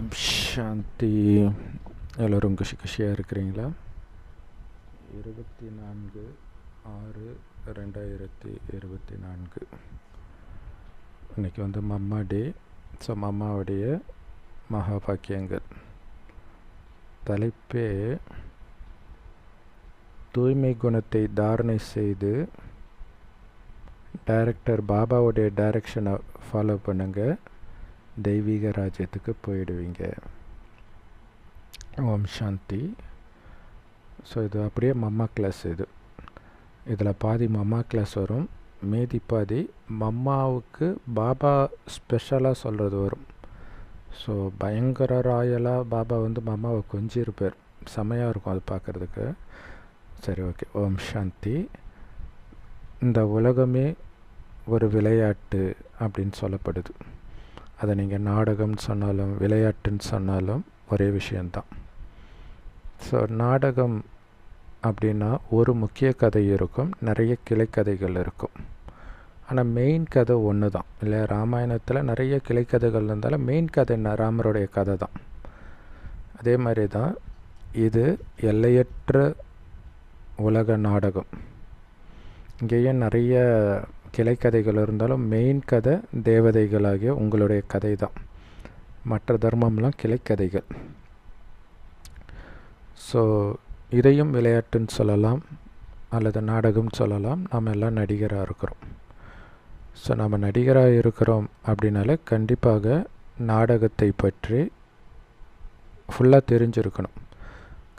ஓம் சாந்தி. எல்லோரும் குஷியாக இருக்கிறீங்களா? 24/6/2024 இன்றைக்கி மம்மா டே. ஸோ மம்மாவுடைய மகா பாக்கியங்கள். தலைப்பே தூய்மை குணத்தை தாரணை செய்து டைரக்டர் பாபாவுடைய டைரக்ஷனை ஃபாலோ பண்ணுங்கள், தெய்வீக ராஜ்யத்துக்கு போயிடுவீங்க. ஓம் சாந்தி. ஸோ இது அப்படியே மம்மா கிளாஸ். இதில் பாதி மம்மா கிளாஸ் வரும், மீதி பாதி மம்மாவுக்கு பாபா ஸ்பெஷலாக சொல்கிறது வரும். ஸோ பயங்கர ராயலாக பாபா மம்மாவை கொஞ்சிருப்பார். செமையாக இருக்கும் அது பார்க்குறதுக்கு. சரி, ஓகே. ஓம் சாந்தி. இந்த உலகமே ஒரு விளையாட்டு அப்படின்னு சொல்லப்படுது. அதை நீங்கள் நாடகம்னு சொன்னாலும் விளையாட்டுன்னு சொன்னாலும் ஒரே விஷயந்தான். ஸோ நாடகம் அப்படின்னா ஒரு முக்கிய கதை இருக்கும், நிறைய கிளைக்கதைகள் இருக்கும். ஆனால் மெயின் கதை ஒன்று தான் இல்லை? ராமாயணத்தில் நிறைய கிளைக்கதைகள் இருந்தாலும் மெயின் கதை என்ன? ராமருடைய கதை தான். அதே மாதிரி தான் இது எல்லையற்ற உலக நாடகம். இங்கேயும் நிறைய கிளைக்கதைகள் இருந்தாலும் மெயின் கதை தேவதைகளாகிய உங்களுடைய கதை தான். மற்ற தர்மம்லாம் கிளைக்கதைகள். ஸோ இதையும் விளையாட்டுன்னு சொல்லலாம் அல்லது நாடகம்னு சொல்லலாம். நாம் எல்லாம் நடிகராக இருக்கிறோம். ஸோ நம்ம நடிகராக இருக்கிறோம் அப்படின்னாலே கண்டிப்பாக நாடகத்தை பற்றி ஃபுல்லாக தெரிஞ்சிருக்கணும்.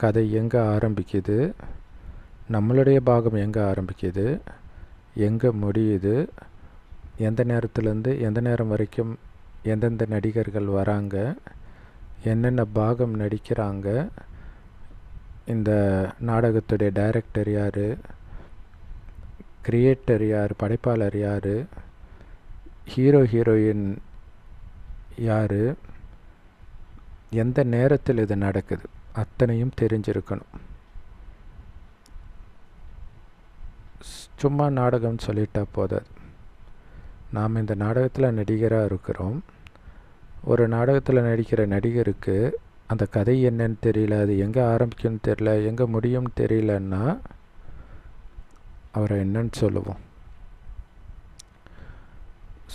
கதை எங்கே ஆரம்பிக்குது, நம்மளுடைய பாகம் எங்கே ஆரம்பிக்குது, எங்கே முடியுது, எந்த நேரத்துலேருந்து எந்த நேரம் வரைக்கும் எந்தெந்த நடிகர்கள் வராங்க, என்னென்ன பாகம் நடிக்கிறாங்க, இந்த நாடகத்துடைய டைரக்டர் யார், கிரியேட்டர் யார், படைப்பாளர் யார், ஹீரோ ஹீரோயின் யார், எந்த நேரத்தில் இது நடக்குது, அத்தனையும் தெரிஞ்சிருக்கணும். சும்மா நாடகம்னு சொல்லிட்டா போதாது. நாம் இந்த நாடகத்தில் நடிகராக இருக்கிறோம். ஒரு நாடகத்தில் நடிக்கிற நடிகருக்கு அந்த கதை என்னன்னு தெரியல, அது எங்கே ஆரம்பிக்கும்னு தெரியல, எங்கே முடியும்னு தெரியலன்னா அவரை என்னன்னு சொல்லுவோம்?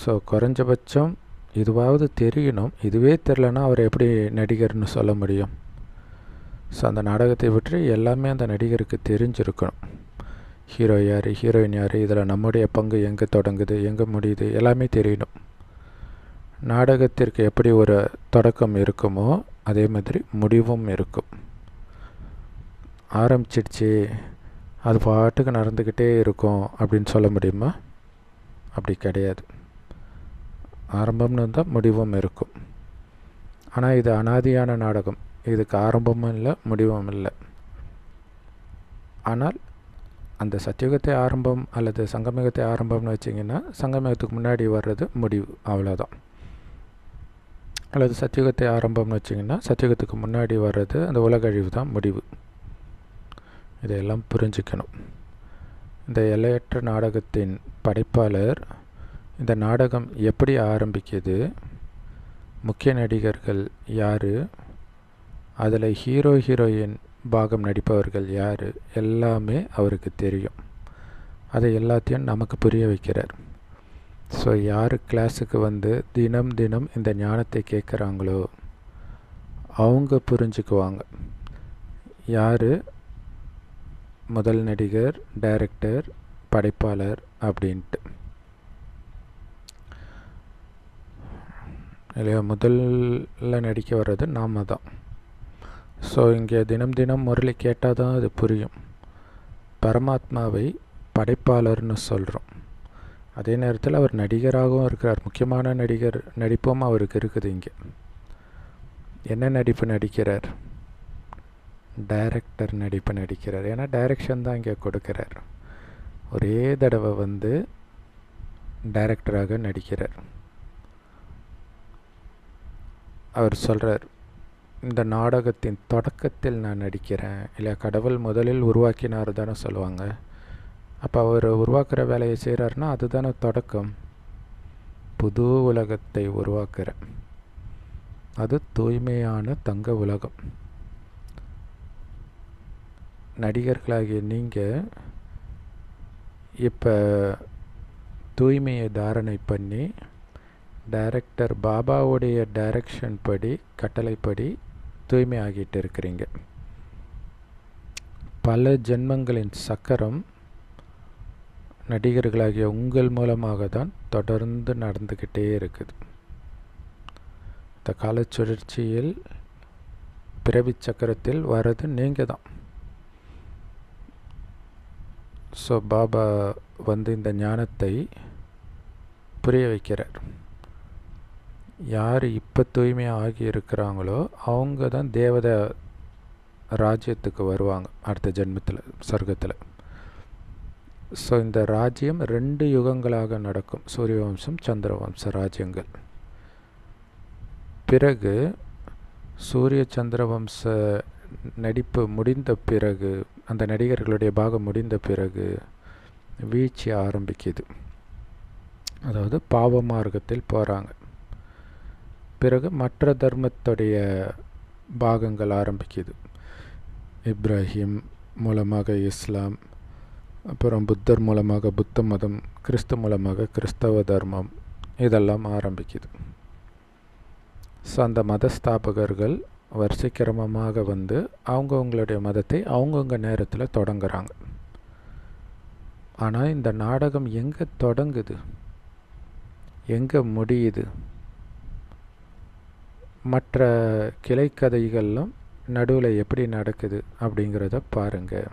ஸோ குறைஞ்சபட்சம் இதுவாவது தெரியணும். இதுவே தெரிலனா அவர் எப்படி நடிகர்னு சொல்ல முடியும்? ஸோ அந்த நாடகத்தை பற்றி எல்லாமே அந்த நடிகருக்கு தெரிஞ்சிருக்கணும். ஹீரோ யார், ஹீரோயின் யார், இதில் நம்முடைய பங்கு எங்கே தொடங்குது, எங்கே முடியுது, எல்லாமே தெரியணும். நாடகத்திற்கு எப்படி ஒரு தொடக்கம் இருக்குமோ அதே மாதிரி முடிவும் இருக்கும். ஆரம்பிச்சிடுச்சு அது பாட்டுக்கு நடந்துக்கிட்டே இருக்கும் அப்படின்னு சொல்ல முடியுமா? அப்படி கிடையாது. ஆரம்பம்னு இருந்தால் முடிவும் இருக்கும். ஆனால் இது அனாதியான நாடகம். இதுக்கு ஆரம்பமும் இல்லை, முடிவும் இல்லை. ஆனால் அந்த சத்தியுகத்தை ஆரம்பம் அல்லது சங்கமயுகத்தை ஆரம்பம்னு வச்சிங்கன்னா சங்கமயுகத்துக்கு முன்னாடி வர்றது முடிவு, அவ்வளோதான். அல்லது சத்தியுகத்தை ஆரம்பம்னு வச்சிங்கன்னா சத்தியுகத்துக்கு முன்னாடி வர்றது அந்த உலக அழிவு தான் முடிவு. இதையெல்லாம் புரிஞ்சுக்கணும். இந்த எல்லையற்ற நாடகத்தின் படைப்பாளர் இந்த நாடகம் எப்படி ஆரம்பிக்குது, முக்கிய நடிகர்கள் யார், அதில் ஹீரோ ஹீரோயின் பாகம் நடிப்பவர்கள் யார், எல்லாமே அவருக்கு தெரியும். அதை எல்லாத்தையும் நமக்கு புரிய வைக்கிறார். ஸோ யார் கிளாஸுக்கு தினம் தினம் இந்த ஞானத்தை கேட்குறாங்களோ அவங்க புரிஞ்சுக்குவாங்க யார் முதல் நடிகர், டைரக்டர், படைப்பாளர் அப்படின்ட்டு. இல்லையா? முதல்ல நடிக்க வர்றது நாம் தான். ஸோ இங்கே தினம் தினம் முரளி கேட்டால் தான் அது புரியும். பரமாத்மாவை படைப்பாளர்னு சொல்கிறோம். அதே நேரத்தில் அவர் நடிகராகவும் இருக்கிறார். முக்கியமான நடிகர் நடிப்பும் அவருக்கு இருக்குது. இங்கே என்ன நடிப்பு நடிக்கிறார்? டைரக்டர் நடிப்பு நடிக்கிறார். ஏன்னா டைரக்ஷன் தான் இங்கே கொடுக்கிறார். ஒரே தடவை டைரக்டராக நடிக்கிறார். அவர் சொல்கிறார், இந்த நாடகத்தின் தொடக்கத்தில் நான் நடிக்கிறேன். இல்லை, கடவுள் முதலில் உருவாக்கினார் தானே சொல்லுவாங்க. அப்போ அவர் உருவாக்குற வேலையை செய்கிறாருன்னா அதுதானே தொடக்கம். புது உலகத்தை உருவாக்குற அது தூய்மையான தங்க உலகம். நடிகர்களாகிய நீங்கள் இப்போ தூய்மையை தாரணை பண்ணி டைரக்டர் பாபாவுடைய டைரக்ஷன் படி, கட்டளைப்படி தூய்மை ஆகிட்டு இருக்கிறீங்க. பல ஜென்மங்களின் சக்கரம் நடிகர்களாகிய உங்கள் மூலமாக தான் தொடர்ந்து நடந்துக்கிட்டே இருக்குது. இந்த கால சுழற்சியில் பிறவி சக்கரத்தில் வர்றது நீங்கள் தான். ஸோ பாபா வந்து இந்த ஞானத்தை புரிய வைக்கிறார். யார் இப்போ தூய்மையாக ஆகி இருக்கிறாங்களோ அவங்க தான் தேவத ராஜ்யத்துக்கு வருவாங்க அடுத்த ஜென்மத்தில், சொர்க்கத்தில். ஸோ இந்த ராஜ்யம் 2 யுகங்களாக நடக்கும், சூரிய வம்சம், சந்திர வம்ச ராஜ்யங்கள். பிறகு சூரிய சந்திர வம்ச நடிப்பு முடிந்த பிறகு, அந்த நடிகர்களுடைய பாகம் முடிந்த பிறகு வீழ்ச்சி ஆரம்பிக்குது. அதாவது பாவ மார்க்கத்தில் போகிறாங்க. பிறகு மற்ற தர்மத்துடைய பாகங்கள் ஆரம்பிக்குது. இப்ராஹிம் மூலமாக இஸ்லாம், அப்புறம் புத்தர் மூலமாக புத்த மதம், கிறிஸ்து மூலமாக கிறிஸ்தவ தர்மம், இதெல்லாம் ஆரம்பிக்குது. ஸோ அந்த மதஸ்தாபகர்கள் வரிசைக்கிரமமாக வந்து அவங்கவுங்களுடைய மதத்தை அவங்கவுங்க நேரத்தில் தொடங்குறாங்க. ஆனால் இந்த நாடகம் எங்கே தொடங்குது, எங்கே முடியுது? மற்ற கிளைக்கதைகள்லாம் நடுவில் எப்படி நடக்குது அப்படிங்கிறத பாருங்கள்.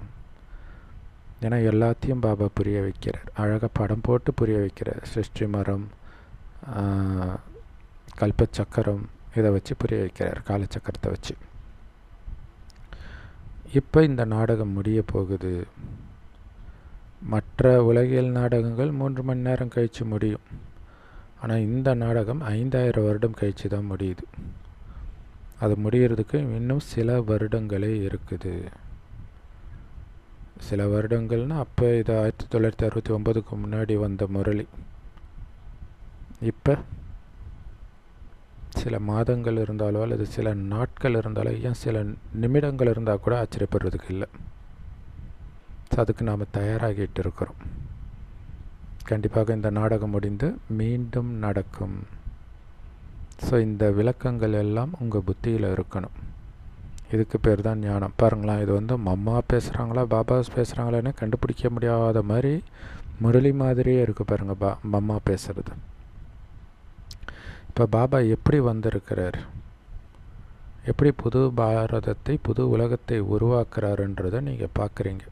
ஏன்னா எல்லாத்தையும் பாபா புரிய வைக்கிறார், அழகாக படம் போட்டு புரிய வைக்கிறார். சிருஷ்டி மரம், கல்பச்சக்கரம், இதை வச்சு புரிய வைக்கிறார், காலச்சக்கரத்தை வச்சு. இப்போ இந்த நாடகம் முடிய போகுது. மற்ற உலகியல் நாடகங்கள் 3 மணி நேரம் கழித்து முடியும். ஆனால் இந்த நாடகம் 5000 வருடம் கழித்து தான் முடியுது. அது முடிகிறதுக்கு இன்னும் சில வருடங்களே இருக்குது. சில வருடங்கள்னால் அப்போ இது 1969க்கு முன்னாடி வந்த முரளி. இப்போ சில மாதங்கள் இருந்தாலோ அல்லது சில நாட்கள் இருந்தாலோ, ஏன் சில நிமிடங்கள் இருந்தால் கூட ஆச்சரியப்படுறதுக்கு இல்லை. அதுக்கு நாம் தயாராகிட்டு இருக்கிறோம். கண்டிப்பாக இந்த நாடகம் முடிந்து மீண்டும் நடக்கும். ஸோ இந்த விளக்கங்கள் எல்லாம் உங்கள் புத்தியில் இருக்கணும். இதுக்கு பேர் தான் ஞானம். பாருங்களேன், இது வந்து மம்மா பேசுகிறாங்களா பாபா பேசுகிறாங்களான்னு கண்டுபிடிக்க முடியாத மாதிரி முரளி மாதிரியே இருக்குது பாருங்கள் மம்மா பேசுகிறது. இப்போ பாபா எப்படி வந்திருக்கிறார், எப்படி புது பாரதத்தை, புது உலகத்தை உருவாக்குறாருன்றதை நீங்கள் பார்க்குறீங்க.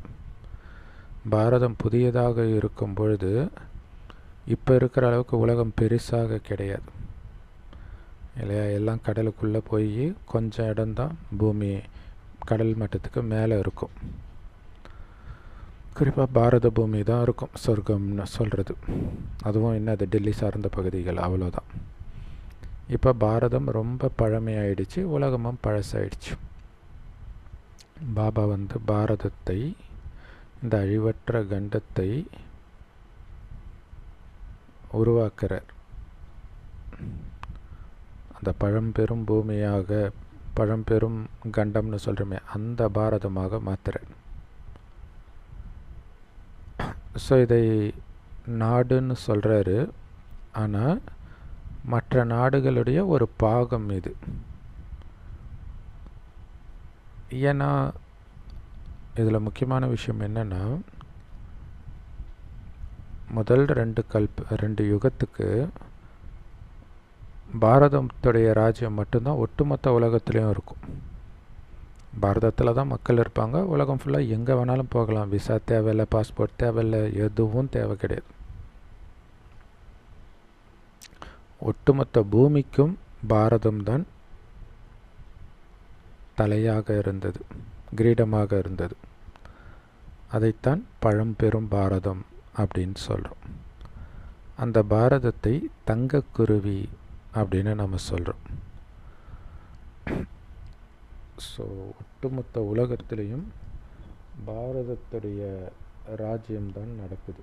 பாரதம் புதியதாக இருக்கும் பொழுது இப்போ இருக்கிற அளவுக்கு உலகம் பெருசாக கிடையாது இல்லையா? எல்லாம் கடலுக்குள்ளே போய் கொஞ்சம் இடம்தான் பூமி கடல் மட்டத்துக்கு மேலே இருக்கும். குறிப்பாக பாரத பூமி தான் இருக்கும் சொர்க்கம்னு சொல்கிறது. அதுவும் என்ன, அது டெல்லி சார்ந்த பகுதிகள், அவ்வளோதான். இப்போ பாரதம் ரொம்ப பழமையாயிடுச்சு, உலகமும் பழசாயிடுச்சு. பாபா வந்து பாரதத்தை, இந்த அழிவற்ற கண்டத்தை உருவாக்குறார். அந்த பழம்பெரும் பூமியாக, பழம்பெரும் கண்டம்னு சொல்கிறோமே, அந்த பாரதமாக மாற்றுறார். ஸோ இதை நாடுன்னு சொல்கிறாரு. ஆனால் மற்ற நாடுகளுடைய ஒரு பாகம் இது. ஏன்னா இதில் முக்கியமான விஷயம் என்னென்னா, முதல் 2 யுகத்துக்கு பாரதத்துடைய ராஜ்யம் மட்டும்தான் ஒட்டுமொத்த உலகத்துலேயும் இருக்கும். பாரதத்தில் தான் மக்கள் இருப்பாங்க. உலகம் ஃபுல்லாக எங்கே வேணாலும் போகலாம். விசா தேவையில்லை, பாஸ்போர்ட் தேவையில்லை, எதுவும் தேவை கிடையாது. ஒட்டுமொத்த பூமிக்கும் பாரதம்தான் தலையாக இருந்தது, கிரீடமாக இருந்தது. அதைத்தான் பழம்பெரும் பாரதம் அப்படின்னு சொல்கிறோம். அந்த பாரதத்தை தங்கக்குருவி அப்படின்னு நம்ம சொல்கிறோம். ஸோ ஒட்டுமொத்த உலகத்திலையும் பாரதத்துடைய ராஜ்யம்தான் நடக்குது.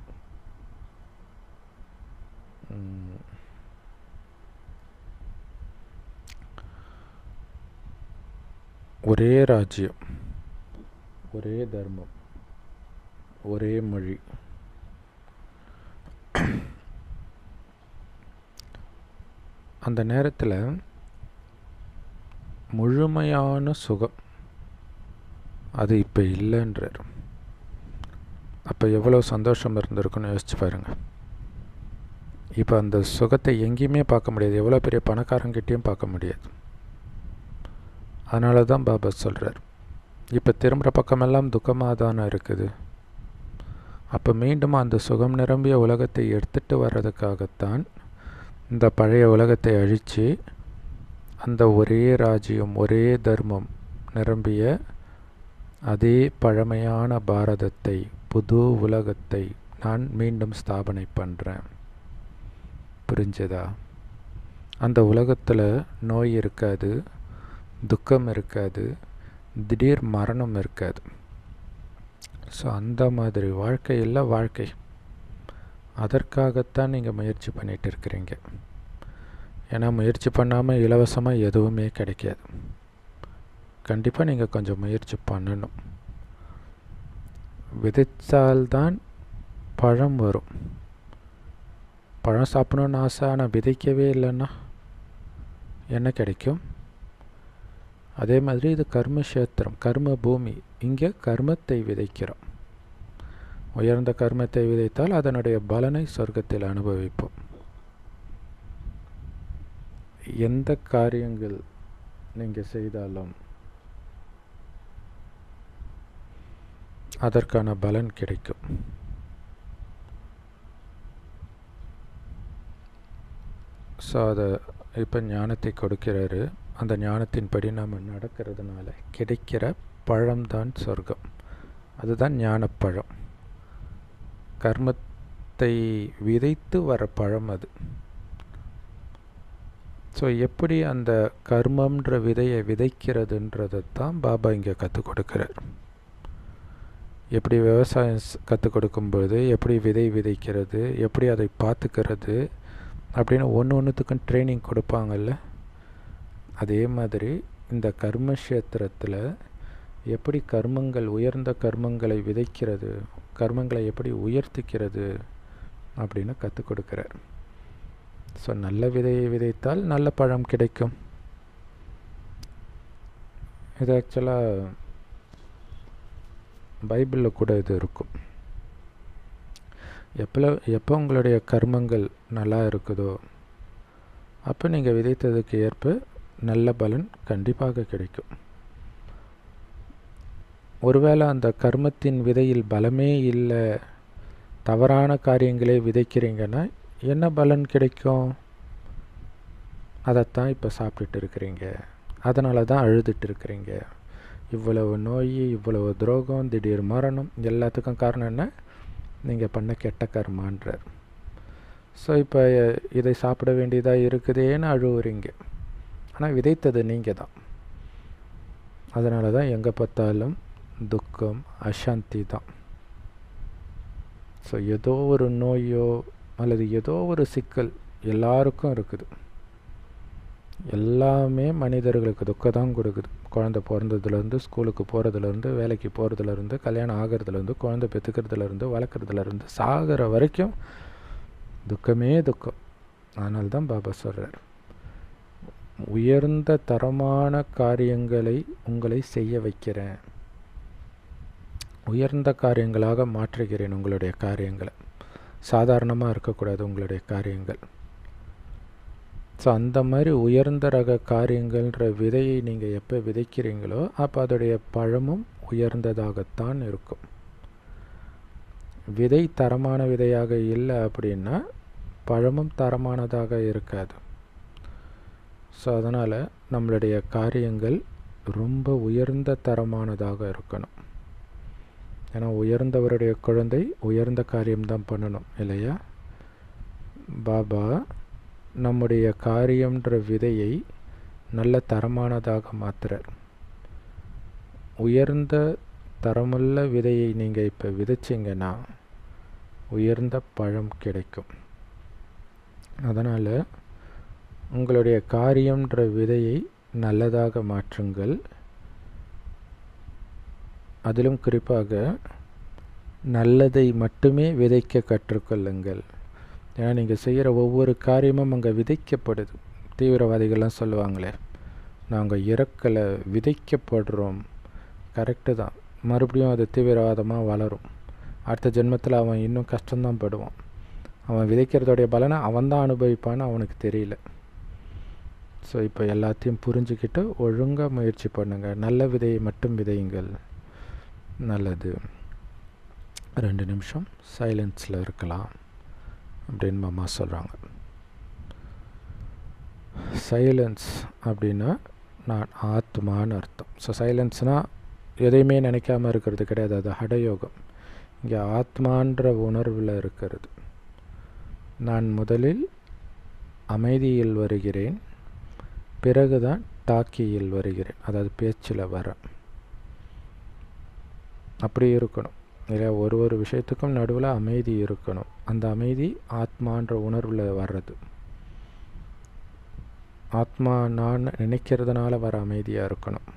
ஒரே ராஜ்யம், ஒரே தர்மம், ஒரே மொழி. அந்த நேரத்தில் முழுமையான சுகம் அது இப்போ இல்லைன்றார். அப்போ எவ்வளோ சந்தோஷம் இருந்திருக்குன்னு யோசிச்சு பாருங்கள். இப்போ அந்த சுகத்தை எங்கேயுமே பார்க்க முடியாது, எவ்வளோ பெரிய பணக்காரங்கிட்டையும் பார்க்க முடியாது. அதனால தான் பாபா சொல்கிறார், இப்போ திரும்புகிற பக்கமெல்லாம் துக்கமாக தானே இருக்குது. அப்போ மீண்டும் அந்த சுகம் நிரம்பிய உலகத்தை எடுத்துகிட்டு வர்றதுக்காகத்தான் இந்த பழைய உலகத்தை அழித்து அந்த ஒரே ராஜ்யம், ஒரே தர்மம் நிரம்பிய அதே பழமையான பாரதத்தை, புது உலகத்தை நான் மீண்டும் ஸ்தாபனை பண்ணுறேன். புரிஞ்சதா? அந்த உலகத்தில் நோய் இருக்காது, துக்கம் இருக்காது, திடீர் மரணம் இருக்காது. ஸோ அந்த மாதிரி வாழ்க்கை இல்லை வாழ்க்கை. அதற்காகத்தான் நீங்கள் முயற்சி பண்ணிகிட்டு இருக்கிறீங்க. ஏன்னா முயற்சி பண்ணாமல் இலவசமாக எதுவுமே கிடைக்காது. கண்டிப்பாக நீங்கள் கொஞ்சம் முயற்சி பண்ணணும். விதைத்தால்தான் பழம் வரும். பழம் சாப்பிடணுன்னு ஆசை, ஆனால் விதைக்கவே இல்லைன்னா என்ன கிடைக்கும்? அதே மாதிரி இது கர்மக்ஷேத்திரம், கர்ம பூமி. இங்கே கர்மத்தை விதைக்கிறோம். உயர்ந்த கர்மத்தை விதைத்தால் அதனுடைய பலனை சொர்க்கத்தில் அனுபவிப்போம். எந்த காரியங்கள் நீங்கள் செய்தாலும் அதற்கான பலன் கிடைக்கும். ஸோ அதை இப்போ ஞானத்தை கொடுக்கிறாரு. அந்த ஞானத்தின்படி நாம் நடக்கிறதுனால கிடைக்கிற பழம்தான் சொர்க்கம். அதுதான் ஞானப்பழம். கர்மத்தை விதைத்து வர பழம் அது. ஸோ எப்படி அந்த கர்மன்ற விதையை விதைக்கிறதுன்றதை தான் பாபா இங்கே கற்றுக் கொடுக்கிறார். எப்படி விவசாயம் கற்றுக் கொடுக்கும்போது எப்படி விதை விதைக்கிறது, எப்படி அதை பார்த்துக்கிறது அப்படின்னு ஒன்றுத்துக்கும் ட்ரைனிங் கொடுப்பாங்கல்ல, அதே மாதிரி இந்த கர்மக்ஷேத்திரத்தில் எப்படி கர்மங்கள், உயர்ந்த கர்மங்களை விதைக்கிறது, கர்மங்களை எப்படி உயர்த்திக்கிறது அப்படின்னு கற்றுக் கொடுக்கிறார். ஸோ நல்ல விதையை விதைத்தால் நல்ல பழம் கிடைக்கும். இது ஆக்சுவலாக பைபிளில் கூட இது இருக்கும். எப்போ உங்களுடைய கர்மங்கள் நல்லா இருக்குதோ அப்போ நீங்கள் விதைத்ததுக்கு ஏற்ப நல்ல பலன் கண்டிப்பாக கிடைக்கும். ஒருவேளை அந்த கர்மத்தின் விதையில் பலமே இல்லை, தவறான காரியங்களே விதைக்கிறீங்கன்னா என்ன பலன் கிடைக்கும்? அதைத்தான் இப்போ சாப்பிட்டுட்டு இருக்கிறீங்க. அதனால தான் அழுதுட்டு இருக்கிறீங்க. இவ்வளவு நோய், இவ்வளவு துரோகம், திடீர் மரணம், எல்லாத்துக்கும் காரணம் என்ன? நீங்கள் பண்ண கெட்ட கர்மான்றார். ஸோ இப்போ இதை சாப்பிட வேண்டியதாக இருக்குதேன்னு அழுவுறீங்க. ஆனால் விதைத்தது நீங்கள் தான். அதனால தான் எங்கே பார்த்தாலும் துக்கம், அசாந்தி தான். ஸோ ஏதோ ஒரு நோயோ அல்லது ஏதோ ஒரு சிக்கல் எல்லாருக்கும் இருக்குது. எல்லாமே மனிதர்களுக்கு துக்கம் தான் கொடுக்குது. குழந்தை பிறந்ததுலேருந்து, ஸ்கூலுக்கு போகிறதுலேருந்து, வேலைக்கு போகிறதுலேருந்து, கல்யாணம் ஆகிறதுலேருந்து, குழந்தை பெற்றுக்கிறதுலேருந்து, வளர்க்குறதுலேருந்து, சாகிற வரைக்கும் துக்கமே துக்கம். அதனால தான் பாபா சொல்கிறார், உயர்ந்த தரமான காரியங்களை உங்களை செய்ய வைக்கிறேன், உயர்ந்த காரியங்களாக மாற்றுகிறேன். உங்களுடைய காரியங்களை சாதாரணமாக இருக்கக்கூடாது உங்களுடைய காரியங்கள். ஸோ அந்த மாதிரி உயர்ந்த ரக காரியங்கள்ன்ற விதையை நீங்கள் எப்போ விதைக்கிறீங்களோ அப்போ அதோடைய பழமும் உயர்ந்ததாகத்தான் இருக்கும். விதை தரமான விதையாக இல்லை அப்படின்னா பழமும் தரமானதாக இருக்காது. ஸோ அதனால் நம்மளுடைய காரியங்கள் ரொம்ப உயர்ந்த தரமானதாக இருக்கணும். ஏன்னா உயர்ந்தவருடைய குழந்தை உயர்ந்த காரியம்தான் பண்ணணும் இல்லையா? பாபா நம்முடைய காரியம்ன்ற விதையை நல்ல தரமானதாக மாற்றுறார். உயர்ந்த தரமுள்ள விதையை நீங்கள் இப்போ விதைச்சிங்கன்னா உயர்ந்த பழம் கிடைக்கும். அதனால் உங்களுடைய காரியம்ன்ற விதையை நல்லதாக மாற்றுங்கள். அதிலும் குறிப்பாக நல்லதை மட்டுமே விதைக்க கற்றுக்கொள்ளுங்கள். ஏன்னா நீங்கள் செய்கிற ஒவ்வொரு காரியமும் அங்கே விதைக்கப்படுது. தீவிரவாதிகள்லாம் சொல்லுவாங்களே, நாங்கள் இறக்கலை, விதைக்கப்படுறோம். கரெக்டு தான். மறுபடியும் அது தீவிரவாதமாக வளரும். அடுத்த ஜென்மத்தில் அவன் இன்னும் கஷ்டம்தான் படுவான். அவன் விதைக்கிறதோடைய பலனை அவன் தான் அனுபவிப்பான்னு அவனுக்கு தெரியல. ஸோ இப்போ எல்லாத்தையும் புரிஞ்சுக்கிட்டு ஒழுங்காக முயற்சி பண்ணுங்கள். நல்ல விதையை மட்டும் விதையுங்கள். நல்லது. 2 நிமிஷம் சைலன்ஸில் இருக்கலாம் அப்படின்னு மாமா சொல்கிறாங்க. சைலன்ஸ் அப்படின்னா நான் ஆத்மான்னு அர்த்தம். ஸோ சைலன்ஸ்னால் எதையுமே நினைக்காமல் இருக்கிறது கிடையாது, அது ஹடயோகம். இங்கே ஆத்மான்ற உணர்வில் இருக்கிறது. நான் முதலில் அமைதியில் வருகிறேன், பிறகுதான் டாக்கியில் வருகிறேன், அதாவது பேச்சில் வரேன். அப்படி இருக்கணும் இல்லையா? ஒரு விஷயத்துக்கும் நடுவில் அமைதி இருக்கணும். அந்த அமைதி ஆத்மான்ற உணர்வில் வர்றது. ஆத்மா நான் நினைக்கிறதுனால வர அமைதியாக இருக்கணும்.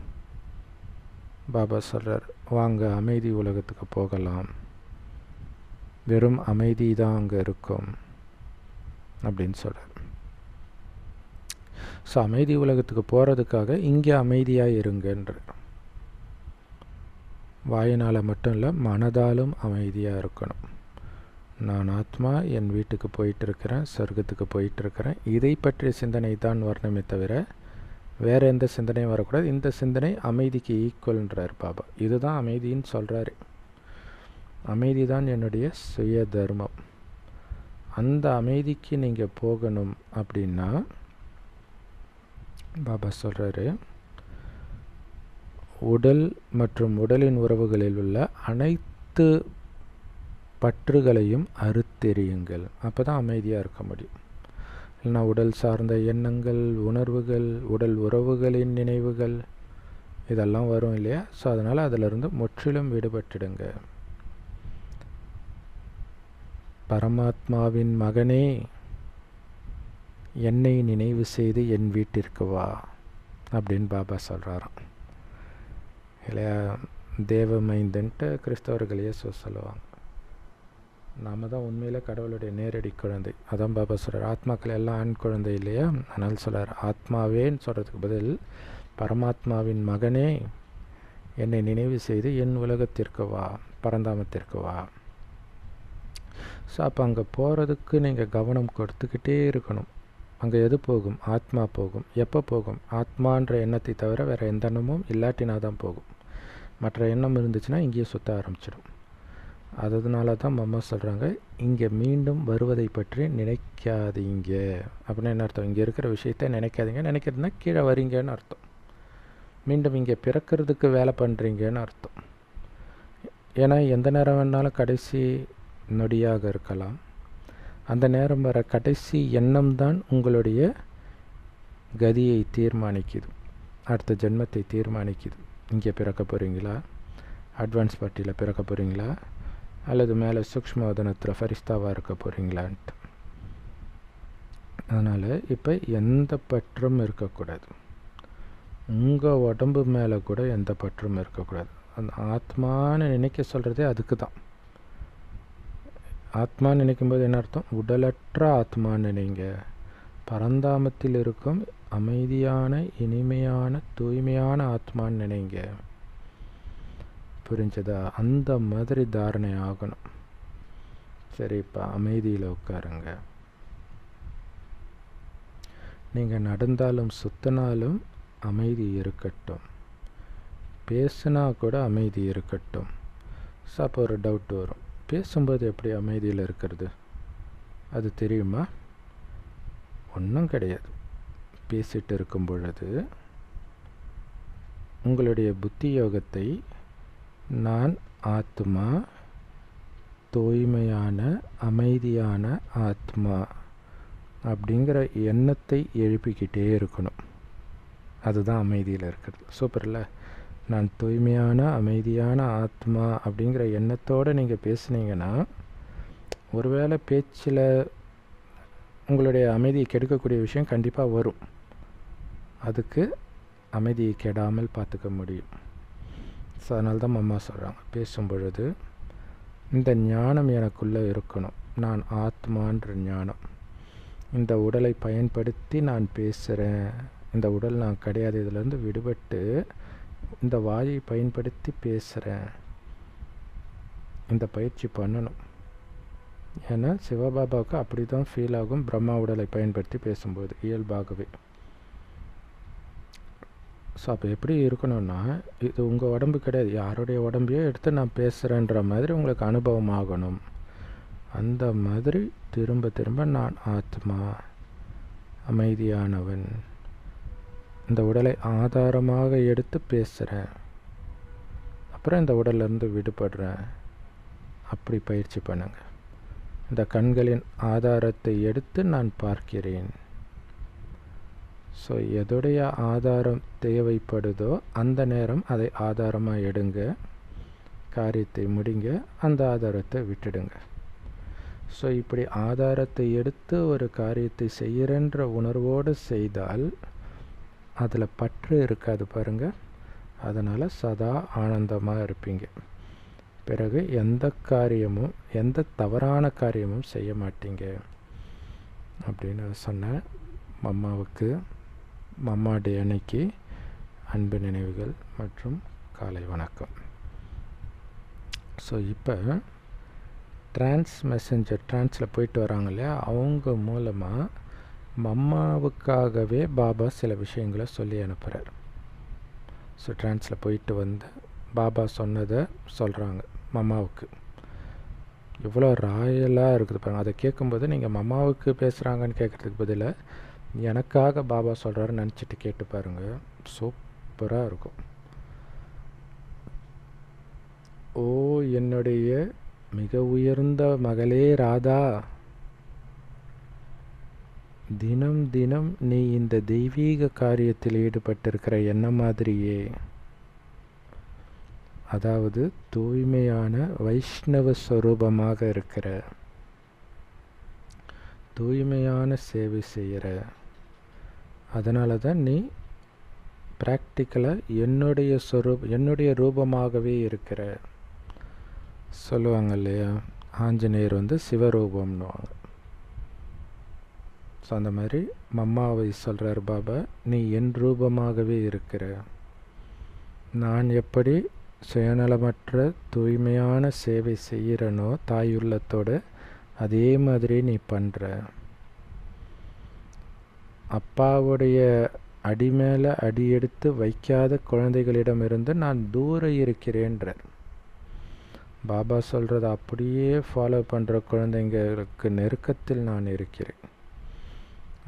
பாபா சொல்கிறார், வாங்க அமைதி உலகத்துக்கு போகலாம், வெறும் அமைதி தான் அங்கே இருக்கும் அப்படின்னு சொல்கிறார். ஸோ அமைதி உலகத்துக்கு போகிறதுக்காக இங்கே அமைதியாக இருங்கன்ற. வாயினால் மட்டும் இல்லை, மனதாலும் அமைதியாக இருக்கணும். நான் ஆத்மா, என் வீட்டுக்கு போயிட்டுருக்கிறேன், சொர்க்கத்துக்கு போயிட்டுருக்கிறேன், இதை பற்றிய சிந்தனை தான் வரணுமே தவிர வேறு எந்த சிந்தனையும் வரக்கூடாது. இந்த சிந்தனை அமைதிக்கு ஈக்குவல்ன்றார் பாபா. இதுதான் அமைதின்னு சொல்கிறாரு. அமைதி தான் என்னுடைய சுய தர்மம். அந்த அமைதிக்கு நீங்கள் போகணும் அப்படின்னா பாபா சொல்கிறாரு, உடல் மற்றும் உடலின் உறவுகளில் உள்ள அனைத்து பற்றுகளையும் அறுத்தெறியுங்கள். அப்போ தான் அமைதியாக இருக்க முடியும். இல்லைனா உடல் சார்ந்த எண்ணங்கள், உணர்வுகள், உடல் உறவுகளின் நினைவுகள் இதெல்லாம் வரும் இல்லையா? ஸோ அதனால் அதிலிருந்து முற்றிலும் விடுபட்டுடுங்க. பரமாத்மாவின் மகனே, என்னை நினைவு செய்து என் வீட்டிற்கு வா அப்படின்னு பாபா சொல்கிறாராம் இல்லையா? தேவமைந்தன்ட்டு கிறிஸ்தவர்களையே சொல்லுவாங்க. நாம் தான் உண்மையில் கடவுளுடைய நேரடி குழந்தை. அதான் பாபா சொல்கிறார், ஆத்மாக்கள் எல்லாம் ஆண் குழந்தை இல்லையா? அதனால் சொல்கிறார், ஆத்மாவேன்னு சொல்கிறதுக்கு பதில் பரமாத்மாவின் மகனே, என்னை நினைவு செய்து என் உலகத்திற்கு வா, பரந்தாமத்திற்கு வா. ஸோ அப்போ அங்கே போகிறதுக்கு நீங்கள் கவனம் கொடுத்துக்கிட்டே இருக்கணும். அங்கே எது போகும்? ஆத்மா போகும். எப்போ போகும்? ஆத்மான்ற எண்ணத்தை தவிர வேறு எந்த எண்ணமும் இல்லாட்டினா தான் போகும். மற்ற எண்ணம் இருந்துச்சுன்னா இங்கேயே சுற்ற ஆரம்பிச்சிடும். அதனால தான் மம்மா சொல்கிறாங்க, இங்கே மீண்டும் வருவதை பற்றி நினைக்காதீங்க அப்படின்னு. என்ன அர்த்தம்? இங்கே இருக்கிற விஷயத்த நினைக்காதீங்க. நினைக்கிறதுனா கீழே வரீங்கன்னு அர்த்தம். மீண்டும் இங்கே பிறக்கிறதுக்கு வேலை பண்ணுறீங்கன்னு அர்த்தம். ஏன்னா எந்த நேரம் வேணாலும் கடைசி நொடியாக இருக்கலாம். அந்த நேரம் வர கடைசி எண்ணம் தான் உங்களுடைய கதியை தீர்மானிக்குது, அடுத்த ஜென்மத்தை தீர்மானிக்குது. இங்கே பிறக்க போகிறீங்களா, அட்வான்ஸ் பார்ட்டியில் பிறக்க போகிறீங்களா, அல்லது மேலே சூக்ஷ்மவதனத்தில் ஃபரிஸ்தாவாக இருக்க போகிறீங்களான்ட்டு. அதனால் இப்போ எந்த பற்றும் இருக்கக்கூடாது. உங்கள் உடம்பு மேலே கூட எந்த பற்றும் இருக்கக்கூடாது. அந்த ஆத்மான்னு நினைக்க சொல்கிறதே அதுக்கு தான். ஆத்மான்னு நினைக்கும்போது என்ன அர்த்தம்? உடலற்ற ஆத்மான்னு நினைங்க. பரந்தாமத்தில் இருக்கும் அமைதியான, இனிமையான, தூய்மையான ஆத்மான்னு நினைங்க. புரிஞ்சதா? அந்த மாதிரி தாரணை ஆகணும். சரி, இப்போ அமைதியில் உட்காருங்க. நீங்கள் நடந்தாலும் சுத்தினாலும் அமைதி இருக்கட்டும், பேசுனா கூட அமைதி இருக்கட்டும். ஸோ அப்போ ஒரு டவுட் வரும், பேசும்போது எப்படி அமைதியில் இருக்கிறது? அது தெரியுமா? ஒன்றும் கிடையாது. பேசிட்டு இருக்கும் பொழுது உங்களுடைய புத்தி யோகத்தை நான் ஆத்மா, தூய்மையான அமைதியான ஆத்மா அப்படிங்கிற எண்ணத்தை எழுப்பிக்கிட்டே இருக்கணும். அதுதான் அமைதியில் இருக்கிறது. சூப்பர்ல. நான் தூய்மையான அமைதியான ஆத்மா அப்படிங்கிற எண்ணத்தோடு நீங்கள் பேசுனீங்கன்னா, ஒருவேளை பேச்சில் உங்களுடைய அமைதியை கெடுக்கக்கூடிய விஷயம் கண்டிப்பாக வரும். அதுக்கு அமைதியை கெடாமல் பார்த்துக்க முடியும். ஸோ அதனால தான் அம்மா சொல்கிறாங்க, பேசும் பொழுது இந்த ஞானம் எனக்குள்ளே இருக்கணும். நான் ஆத்மான்ற ஞானம். இந்த உடலை பயன்படுத்தி நான் பேசுகிறேன், இந்த உடல் நான் கிடையாது, இதிலேருந்து விடுபட்டு இந்த வாயை பயன்படுத்தி பேசுகிறேன். இந்த பயிற்சி பண்ணணும். ஏன்னா சிவபாபாவுக்கு அப்படி தான் ஃபீல் ஆகும் பிரம்மா உடலை பயன்படுத்தி பேசும்போது, இயல்பாகவே. ஸோ அப்போ எப்படி இருக்கணும்னா, இது உங்கள் உடம்பு கிடையாது, யாருடைய உடம்பையோ எடுத்து நான் பேசுகிறேன்ற மாதிரி உங்களுக்கு அனுபவம் ஆகணும். அந்த மாதிரி திரும்ப திரும்ப நான் ஆத்மா, அமைதியானவன், இந்த உடலை ஆதாரமாக எடுத்து பேசுகிறேன், அப்புறம் இந்த உடல்லேருந்து விடுபடுறேன். அப்படி பயிற்சி பண்ணுங்க. இந்த கண்களின் ஆதாரத்தை எடுத்து நான் பார்க்கிறேன். ஸோ எதுடைய ஆதாரம் தேவைப்படுதோ அந்த நேரம் அதை ஆதாரமாக எடுங்க, காரியத்தை முடிங்க, அந்த ஆதாரத்தை விட்டுடுங்க. ஸோ இப்படி ஆதாரத்தை எடுத்து ஒரு காரியத்தை செய்கிறன்ற உணர்வோடு செய்தால் அதில் பற்று இருக்காது பாருங்கள். அதனால் சதா ஆனந்தமாக இருப்பீங்க. பிறகு எந்த காரியமும், எந்த தவறான காரியமும் செய்ய மாட்டீங்க அப்படின்னு சொன்னேன். மம்மாவுக்கு மம்மா டே அன்னைக்கு அன்பு நினைவுகள் மற்றும் காலை வணக்கம். ஸோ இப்போ டிரான்ஸில் போயிட்டு வராங்க இல்லையா, அவங்க மூலமாக மம்மாவுக்காகவே பாபா சில விஷயங்களை சொல்லி அனுப்புகிறார். ஸோ டிரான்ஸில் போயிட்டு வந்து பாபா சொன்னதை சொல்கிறாங்க மம்மாவுக்கு. இவ்வளோ ராயலாக இருக்குது பாருங்கள். அதை கேட்கும்போது நீங்கள் மம்மாவுக்கு பேசுகிறாங்கன்னு கேட்குறதுக்கு பதிலாக எனக்காக பாபா சொல்கிறாருன்னு நினச்சிட்டு கேட்டு பாருங்கள், சூப்பராக இருக்கும். ஓ என்னுடைய மிக உயர்ந்த மகளே ராதா, தினம் தினம் நீ இந்த தெய்வீக காரியத்தில் ஈடுபட்டிருக்கிற என்ன மாதிரியே, அதாவது தூய்மையான வைஷ்ணவ ஸ்வரூபமாக இருக்கிற, தூய்மையான சேவை செய்கிற. அதனால தான் நீ ப்ராக்டிக்கலாக என்னுடைய ரூபமாகவே இருக்கிற. சொல்லுவாங்க இல்லையா, ஆஞ்சநேயர் வந்து சிவரூபம்னுவாங்க. ஸோ அந்த மாதிரி மம்மாவை சொல்கிறார் பாபா, நீ என் ரூபமாகவே இருக்கிற. நான் எப்படி சுயநலமற்ற தூய்மையான சேவை செய்கிறனோ தாயுள்ளத்தோடு, அதே மாதிரி நீ பண்ணுற. அப்பாவுடைய அடி மேலே அடி எடுத்து வைக்காத குழந்தைகளிடமிருந்து நான் தூரம் இருக்கிறேன்றார் பாபா. சொல்கிறத அப்படியே ஃபாலோ பண்ணுற குழந்தைங்களுக்கு நெருக்கத்தில் நான் இருக்கிறேன்.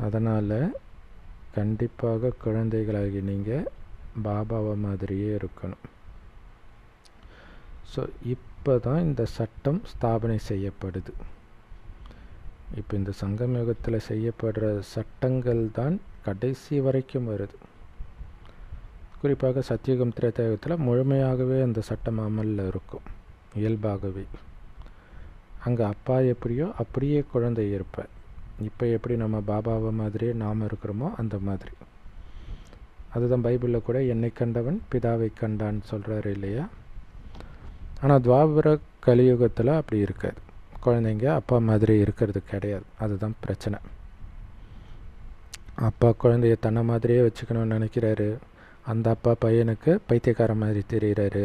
அதனால் கண்டிப்பாக குழந்தைகளாகி நீங்கள் பாபாவை மாதிரியே இருக்கணும். ஸோ இப்போ தான் இந்த சட்டம் ஸ்தாபனை செய்யப்படுது. இப்போ இந்த சங்கம் யுகத்தில் செய்யப்படுற சட்டங்கள் தான் கடைசி வரைக்கும் வருது. குறிப்பாக சத்தியுகம் திரேதாயுகத்தில் முழுமையாகவே அந்த சட்டம் அமலில் இருக்கும், இயல்பாகவே. அங்கே அப்பா எப்படியோ அப்படியே குழந்தை இருப்பார். இப்போ எப்படி நம்ம பாபாவை மாதிரியே நாம் இருக்கிறோமோ அந்த மாதிரி. அதுதான் பைபிளில் கூட என்னை கண்டவன் பிதாவை கண்டான்னு சொல்கிறாரு இல்லையா. ஆனால் துவாபர கலியுகத்தில் அப்படி இருக்காது. குழந்தைங்க அப்பா மாதிரி இருக்கிறது கிடையாது. அதுதான் பிரச்சனை. அப்பா குழந்தைய தன்னை மாதிரியே வச்சுக்கணும்னு நினைக்கிறாரு. அந்த அப்பா பையனுக்கு பைத்தியக்கார மாதிரி தெரிகிறாரு.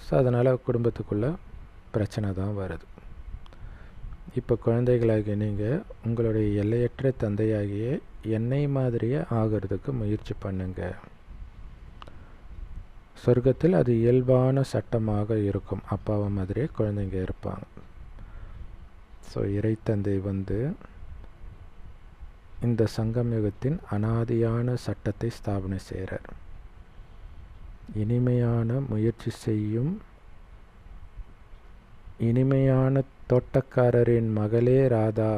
ஸோ அதனால் குடும்பத்துக்குள்ளே பிரச்சனை தான் வருது. இப்போ குழந்தைகளாகிய நீங்கள் உங்களுடைய எல்லையற்ற தந்தையாகிய என்னை மாதிரியே ஆகிறதுக்கு முயற்சி பண்ணுங்க. சொர்க்கத்தில் அது இயல்பான சட்டமாக இருக்கும். அப்பாவை மாதிரியே குழந்தைங்க இருப்பாங்க. ஸோ இறைத்தந்தை வந்து இந்த சங்கம் யுகத்தின் அனாதியான சட்டத்தை ஸ்தாபனை செய்கிறார். இனிமையான முயற்சி செய்யும் இனிமையான தோட்டக்காரரின் மகளே ராதா,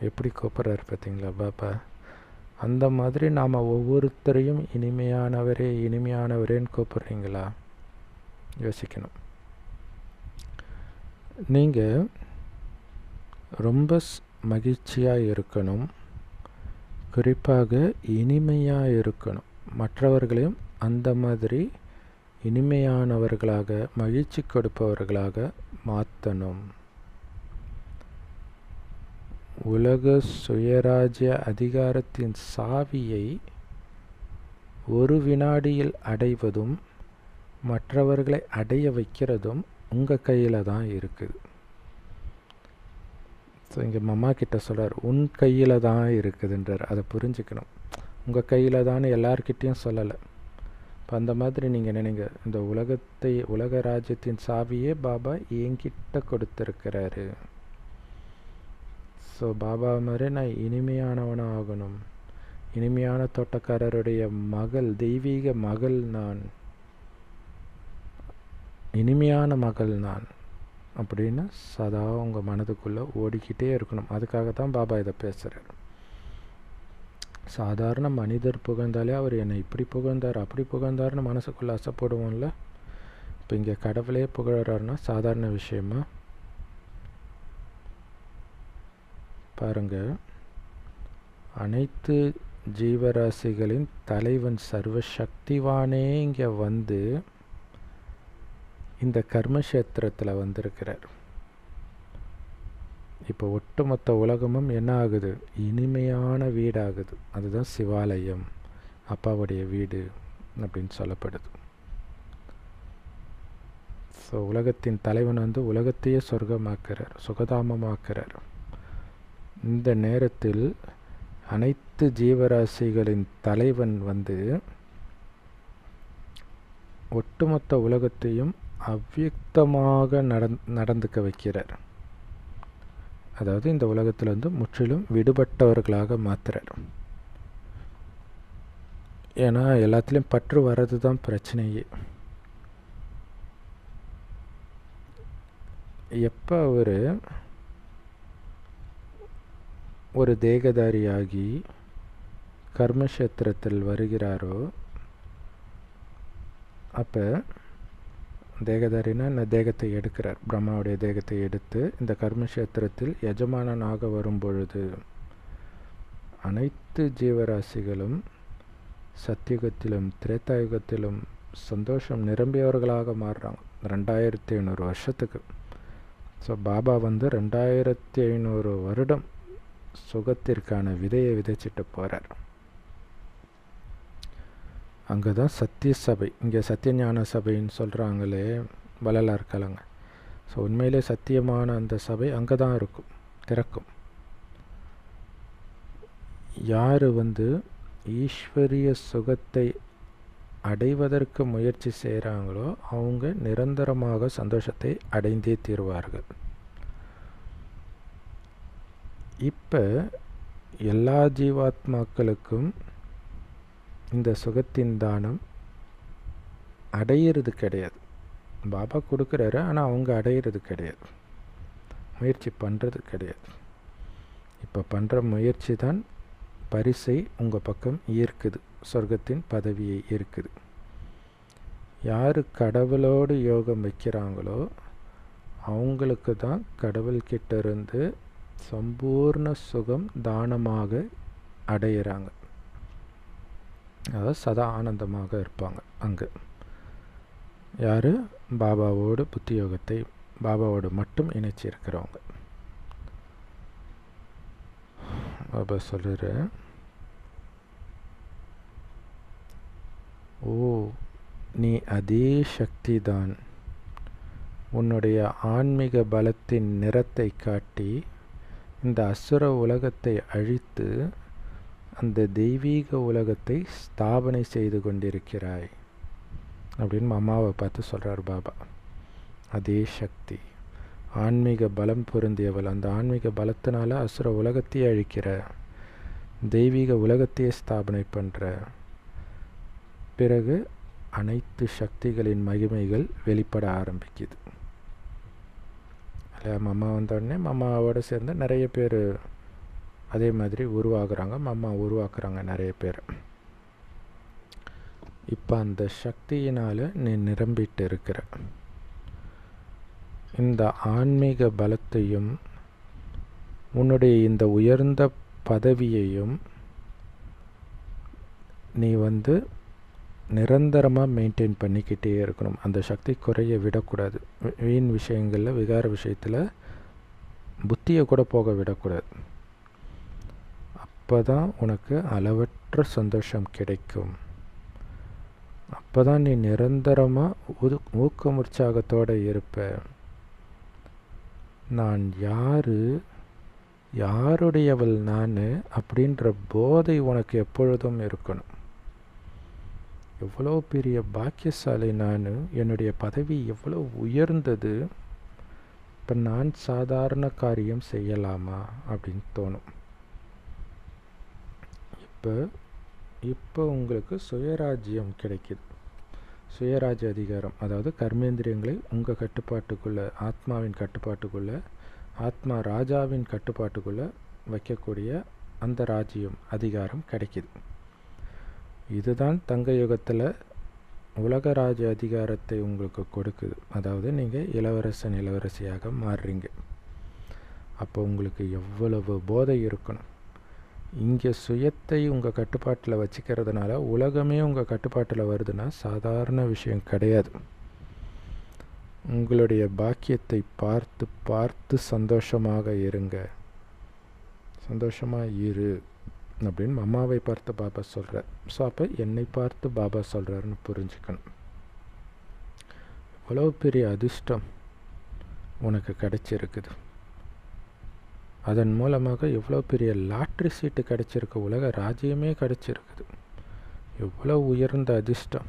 எப்படி கூப்பிட்றாரு பார்த்தீங்களா பாப்பா. அந்த மாதிரி நாம் ஒவ்வொருத்தரையும் இனிமையானவரே இனிமையானவரேன்னு கூப்பிட்றீங்களா? யோசிக்கணும். நீங்கள் ரொம்ப மகிழ்ச்சியாக இருக்கணும். குறிப்பாக இனிமையாக இருக்கணும். மற்றவர்களையும் அந்த மாதிரி இனிமையானவர்களாக மகிழ்ச்சி கொடுப்பவர்களாக மாற்றணும். உலக சுயராஜ்ய அதிகாரத்தின் சாவியை ஒரு வினாடியில் அடைவதும் மற்றவர்களை அடைய வைக்கிறதும் உங்கள் கையில் தான் இருக்குது. ஸோ இங்கே மம்மா கிட்ட சொல்கிறார், உன் கையில் தான் இருக்குதுன்றார். அதை புரிஞ்சுக்கணும். உங்கள் கையில் தான் எல்லார்கிட்டையும் சொல்லலை. இப்போ அந்த மாதிரி நீங்கள் நினைங்க, இந்த உலக ராஜ்யத்தின் சாவியே பாபா என்கிட்ட கொடுத்துருக்கிறாரு. ஸோ பாபா மாதிரி நான் இனிமையானவனாக ஆகணும். இனிமையான தோட்டக்காரருடைய மகள், தெய்வீக மகள் நான், இனிமையான மகள் நான் அப்படின்னு சதா உங்கள் மனதுக்குள்ளே ஓடிக்கிட்டே இருக்கணும். அதுக்காக தான் பாபா இதை பேசுகிறார். சாதாரண மனிதர் புகழ்ந்தாலே அவர் என்னை இப்படி புகழ்ந்தார் அப்படி புகழ்ந்தார்னு மனசுக்குள்ளே ஆசைப்படுவோம்ல. இப்போ இங்கே கடவுளே புகழறாருன்னா சாதாரண விஷயமா? பாருங்க, அனைத்து ஜீவராசிகளின் தலைவன் சர்வசக்திவானே இங்கே வந்து இந்த கர்மக்ஷேத்திரத்தில் வந்திருக்கிறார். இப்போ ஒட்டுமொத்த உலகமும் என்ன ஆகுது? இனிமையான வீடாகுது. அதுதான் சிவாலயம், அப்பாவுடைய வீடு அப்படின்னு சொல்லப்படுது. ஸோ உலகத்தின் தலைவன் வந்து உலகத்தையே சொர்க்கமாக்குறார், சுகதாமமாக்குறார். இந்த நேரத்தில் அனைத்து ஜீவராசிகளின் தலைவன் வந்து ஒட்டுமொத்த உலகத்தையும் அவ்வியக்தமாக நடந்துக்க வைக்கிறார். அதாவது இந்த உலகத்தில் வந்து முற்றிலும் விடுபட்டவர்களாக மாற்றுறார். ஏன்னா எல்லாத்துலேயும் பற்று வர்றது தான் பிரச்சனையே. எப்போ அவர் ஒரு தேகதாரியாகி கர்மக்ஷேத்திரத்தில் வருகிறாரோ, அப்போ தேகதாரினா இந்த தேகத்தை எடுக்கிறார், பிரம்மாவுடைய தேகத்தை எடுத்து இந்த கர்மக்ஷேத்திரத்தில் எஜமானனாக வரும் பொழுது அனைத்து ஜீவராசிகளும் சத்தியுகத்திலும் திரேதாயுகத்திலும் சந்தோஷம் நிரம்பியவர்களாக மாறுறாங்க 2500 வருஷத்துக்கு. ஸோ பாபா வந்து 2500 வருடம் சுகத்திற்கான விதையை விதைச்சிட்டு போகிறார். அங்கே தான் சத்திய சபை, இங்கே சத்தியஞான சபைன்னு சொல்கிறாங்களே வள்ளலார் கலங்க. ஸோ உண்மையிலே சத்தியமான அந்த சபை அங்கே தான் இருக்கும், திறக்கும். யார் வந்து ஈஸ்வரிய சுகத்தை அடைவதற்கு முயற்சி செய்கிறாங்களோ அவங்க நிரந்தரமாக சந்தோஷத்தை அடைந்தே தீர்வார்கள். இப்போ எல்லா ஜீவாத்மாக்களுக்கும் இந்த சுகத்தின் தானம் அடையிறது கிடையாது. பாபா கொடுக்குறாரு, ஆனால் அவங்க அடையிறது கிடையாது, முயற்சி பண்ணுறது கிடையாது. இப்போ பண்ணுற முயற்சி தான் பரிசை உங்கள் பக்கம் ஈர்க்குது, சொர்க்கத்தின் பதவியை ஈர்க்குது. யார் கடவுளோடு யோகம் வைக்கிறாங்களோ அவங்களுக்கு தான் கடவுள்கிட்ட இருந்து சம்பூர்ண சுகம் தானமாக அடையிறாங்க. அதாவது சதா ஆனந்தமாக இருப்பாங்க. அங்கே யார் பாபாவோடு புத்தி யோகத்தை பாபாவோடு மட்டும் இணைச்சி இருக்கிறவங்க. பாபா சொல்கிற, ஓ நீ அதே சக்தி தான், உன்னுடைய ஆன்மீக பலத்தின் நிறத்தை காட்டி இந்த அசுர உலகத்தை அழித்து அந்த தெய்வீக உலகத்தை ஸ்தாபனை செய்து கொண்டிருக்கிறாய் அப்படின்னு அம்மாவை பார்த்து சொல்கிறார் பாபா. அதே சக்தி, ஆன்மீக பலம் பொருந்தியவள், அந்த ஆன்மீக பலத்தினால அசுர உலகத்தையே அழிக்கிற, தெய்வீக உலகத்தையே ஸ்தாபனை பண்ணுற. பிறகு அனைத்து சக்திகளின் மகிமைகள் வெளிப்பட ஆரம்பிக்குது. இல்லை, மம்மா வந்தோடனே மம்மாவோடு சேர்ந்து நிறைய பேர் அதே மாதிரி உருவாகுறாங்க, மம்மா உருவாக்குறாங்க நிறைய பேர். இப்போ அந்த சக்தியினால் நீ நிரம்பிட்டு இருக்கிற. இந்த ஆன்மீக பலத்தையும் உன்னுடைய இந்த உயர்ந்த பதவியையும் நீ வந்து நிரந்தரமாக மெயின்டைன் பண்ணிக்கிட்டே இருக்கணும். அந்த சக்தி குறைய விடக்கூடாது. வீண் விஷயங்களில், விகார விஷயத்தில் புத்தியை கூட போக விடக்கூடாது. அப்போ தான் உனக்கு அளவற்ற சந்தோஷம் கிடைக்கும். அப்போ தான் நீ நிரந்தரமாக ஊக்கம் உற்சாகத்தோடு இருப்ப. நான் யாருடையவள் நான் அப்படின்ற போதை உனக்கு எப்பொழுதும் இருக்கணும். எவ்வளோ பெரிய பாக்கியசாலி நான், என்னுடைய பதவி எவ்வளோ உயர்ந்தது, இப்போ நான் சாதாரண காரியம் செய்யலாமா அப்படின்னு தோணும். இப்போ உங்களுக்கு சுயராஜ்யம் கிடைக்கிது. சுயராஜ்ய அதிகாரம், அதாவது கர்மேந்திரியங்களை உங்கள் கட்டுப்பாட்டுக்குள்ளே, ஆத்மாவின் கட்டுப்பாட்டுக்குள்ளே, ஆத்மா ராஜாவின் கட்டுப்பாட்டுக்குள்ளே வைக்கக்கூடிய அந்த ராஜ்யம் அதிகாரம் கிடைக்கிது. இதுதான் தங்க யுகத்தில் உலக ராஜ்ய அதிகாரத்தை உங்களுக்கு கொடுக்குது. அதாவது நீங்கள் இளவரசன் இளவரசியாக மாறுறீங்க. அப்போ உங்களுக்கு எவ்வளவு போதை இருக்கணும். இங்கே சுயத்தை உங்கள் கட்டுப்பாட்டில் வச்சுக்கிறதுனால உலகமே உங்கள் கட்டுப்பாட்டில் வருதுன்னா சாதாரண விஷயம் கிடையாது. உங்களுடைய பாக்கியத்தை பார்த்து பார்த்து சந்தோஷமாக இருங்க. சந்தோஷமாக இரு அப்படின்னு அம்மாவை பார்த்து பாபா சொல்கிறார். ஸோ அப்போ என்னை பார்த்து பாபா சொல்கிறாருன்னு புரிஞ்சுக்கணும். இவ்வளோ பெரிய அதிர்ஷ்டம் உனக்கு கிடைச்சிருக்குது. அதன் மூலமாக எவ்வளோ பெரிய லாட்ரி சீட்டு கிடைச்சிருக்கு, உலக ராஜ்யமே கிடைச்சிருக்குது. எவ்வளோ உயர்ந்த அதிர்ஷ்டம்.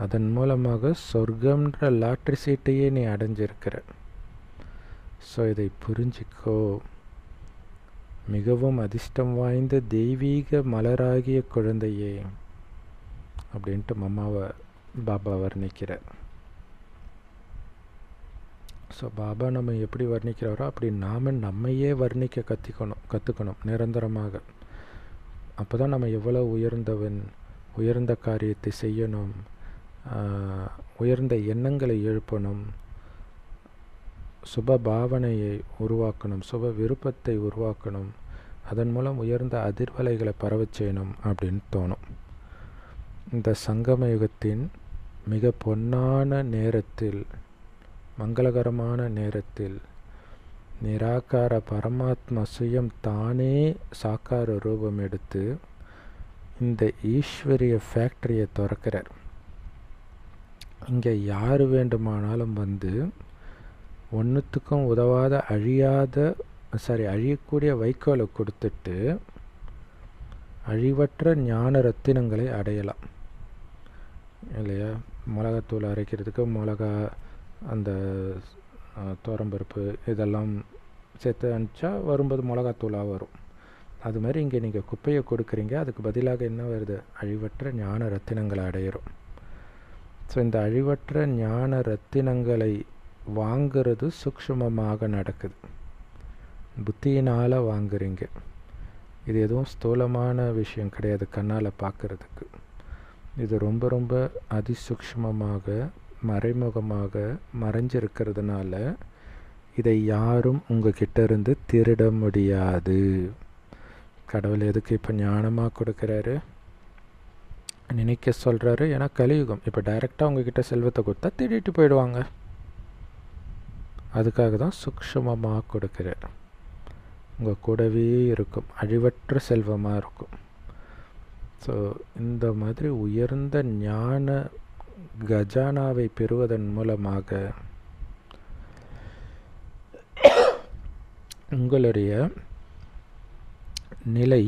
அதன் மூலமாக சொர்க்கம்ன்ற லாட்ரி சீட்டையே நீ அடைஞ்சிருக்கிற. ஸோ இதை புரிஞ்சிக்கோ. மிகவும் அதிர்ஷ்டம் வாய்ந்த தெய்வீக மலராகிய குழந்தையே அப்படின்ட்டு மம்மாவை பாபா வர்ணிக்கிறார். ஸோ பாபா நம்ம எப்படி வர்ணிக்கிறாரோ அப்படி நாம் நம்மையே வர்ணிக்க கற்றுக்கணும் நிரந்தரமாக. அப்போ தான் நம்ம எவ்வளோ உயர்ந்த காரியத்தை செய்யணும், உயர்ந்த எண்ணங்களை எழுப்பணும், சுப பாவனையை உருவாக்கணும், சுப விருப்பத்தை உருவாக்கணும், அதன் மூலம் உயர்ந்த அதிர்வலைகளை பரவச் செய்யணும் அப்படின்னு தோணும். இந்த சங்கம யுகத்தின் மிக பொன்னான நேரத்தில், மங்களகரமான நேரத்தில் நிராகார பரமாத்மா சுயம் தானே சாக்கார ரூபம் எடுத்து இந்த ஈஸ்வரிய ஃபேக்டரியை திறக்கிறார். இங்கே யார் வேண்டுமானாலும் வந்து ஒன்றுத்துக்கும் உதவாத அழியக்கூடிய வைக்கோலை கொடுத்துட்டு அழிவற்ற ஞான ரத்தினங்களை அடையலாம் இல்லையா? மிளகாத்தூள் அரைக்கிறதுக்கு மிளகா, அந்த தோரம்பருப்பு இதெல்லாம் சேர்த்து அனுப்பிச்சா வரும்போது மிளகாத்தூளாக வரும். அது மாதிரி இங்கே நீங்கள் குப்பையை கொடுக்குறீங்க, அதுக்கு பதிலாக என்ன வருது? அழிவற்ற ஞான ரத்தினங்களை அடையிறோம். ஸோ இந்த அழிவற்ற ஞான ரத்தினங்களை வாங்கிறது சூக்ஷ்மமாக நடக்குது. புத்தியினால் வாங்குறீங்க. இது எதுவும் ஸ்தூலமான விஷயம் கிடையாது கண்ணால் பார்க்குறதுக்கு. இது ரொம்ப ரொம்ப அதிசூக்ஷ்மமாக மறைமுகமாக மறைஞ்சிருக்கிறதுனால இதை யாரும் உங்ககிட்ட இருந்து திருட முடியாது. கடவுள் எதுக்கு இப்போ ஞானமாக கொடுக்குறாரு, நினைக்க சொல்கிறாரு? ஏன்னா கலியுகம். இப்போ டைரெக்டாக உங்ககிட்ட செல்வத்தை கொடுத்தா திருடிட்டு போயிடுவாங்க. அதுக்காக தான் சூக்ஷ்மமாக கொடுக்குறார். உங்கள் கூடவே இருக்கும், அழிவற்ற செல்வமாக இருக்கும். ஸோ இந்த மாதிரி உயர்ந்த ஞான கஜானாவை பெறுவதன் மூலமாக உங்களுடைய நிலை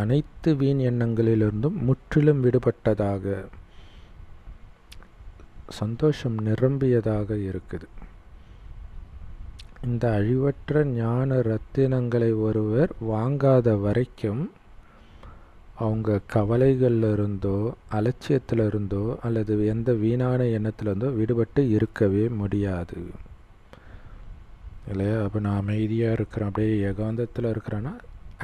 அனைத்து வீண் எண்ணங்களிலிருந்தும் முற்றிலும் விடுபட்டதாக, சந்தோஷம் நிரம்பியதாக இருக்குது. இந்த அழிவற்ற ஞான ரத்தினங்களை ஒருவர் வாங்காத வரைக்கும் அவங்க கவலைகளிலிருந்தோ அலட்சியத்திலிருந்தோ அல்லது எந்த வீணான எண்ணத்திலிருந்தோ விடுபட்டு இருக்கவே முடியாது இல்லையா? அப்போ நான் அமைதியாக இருக்கிறேன், அப்படியே ஏகாந்தத்தில் இருக்கிறேன்னா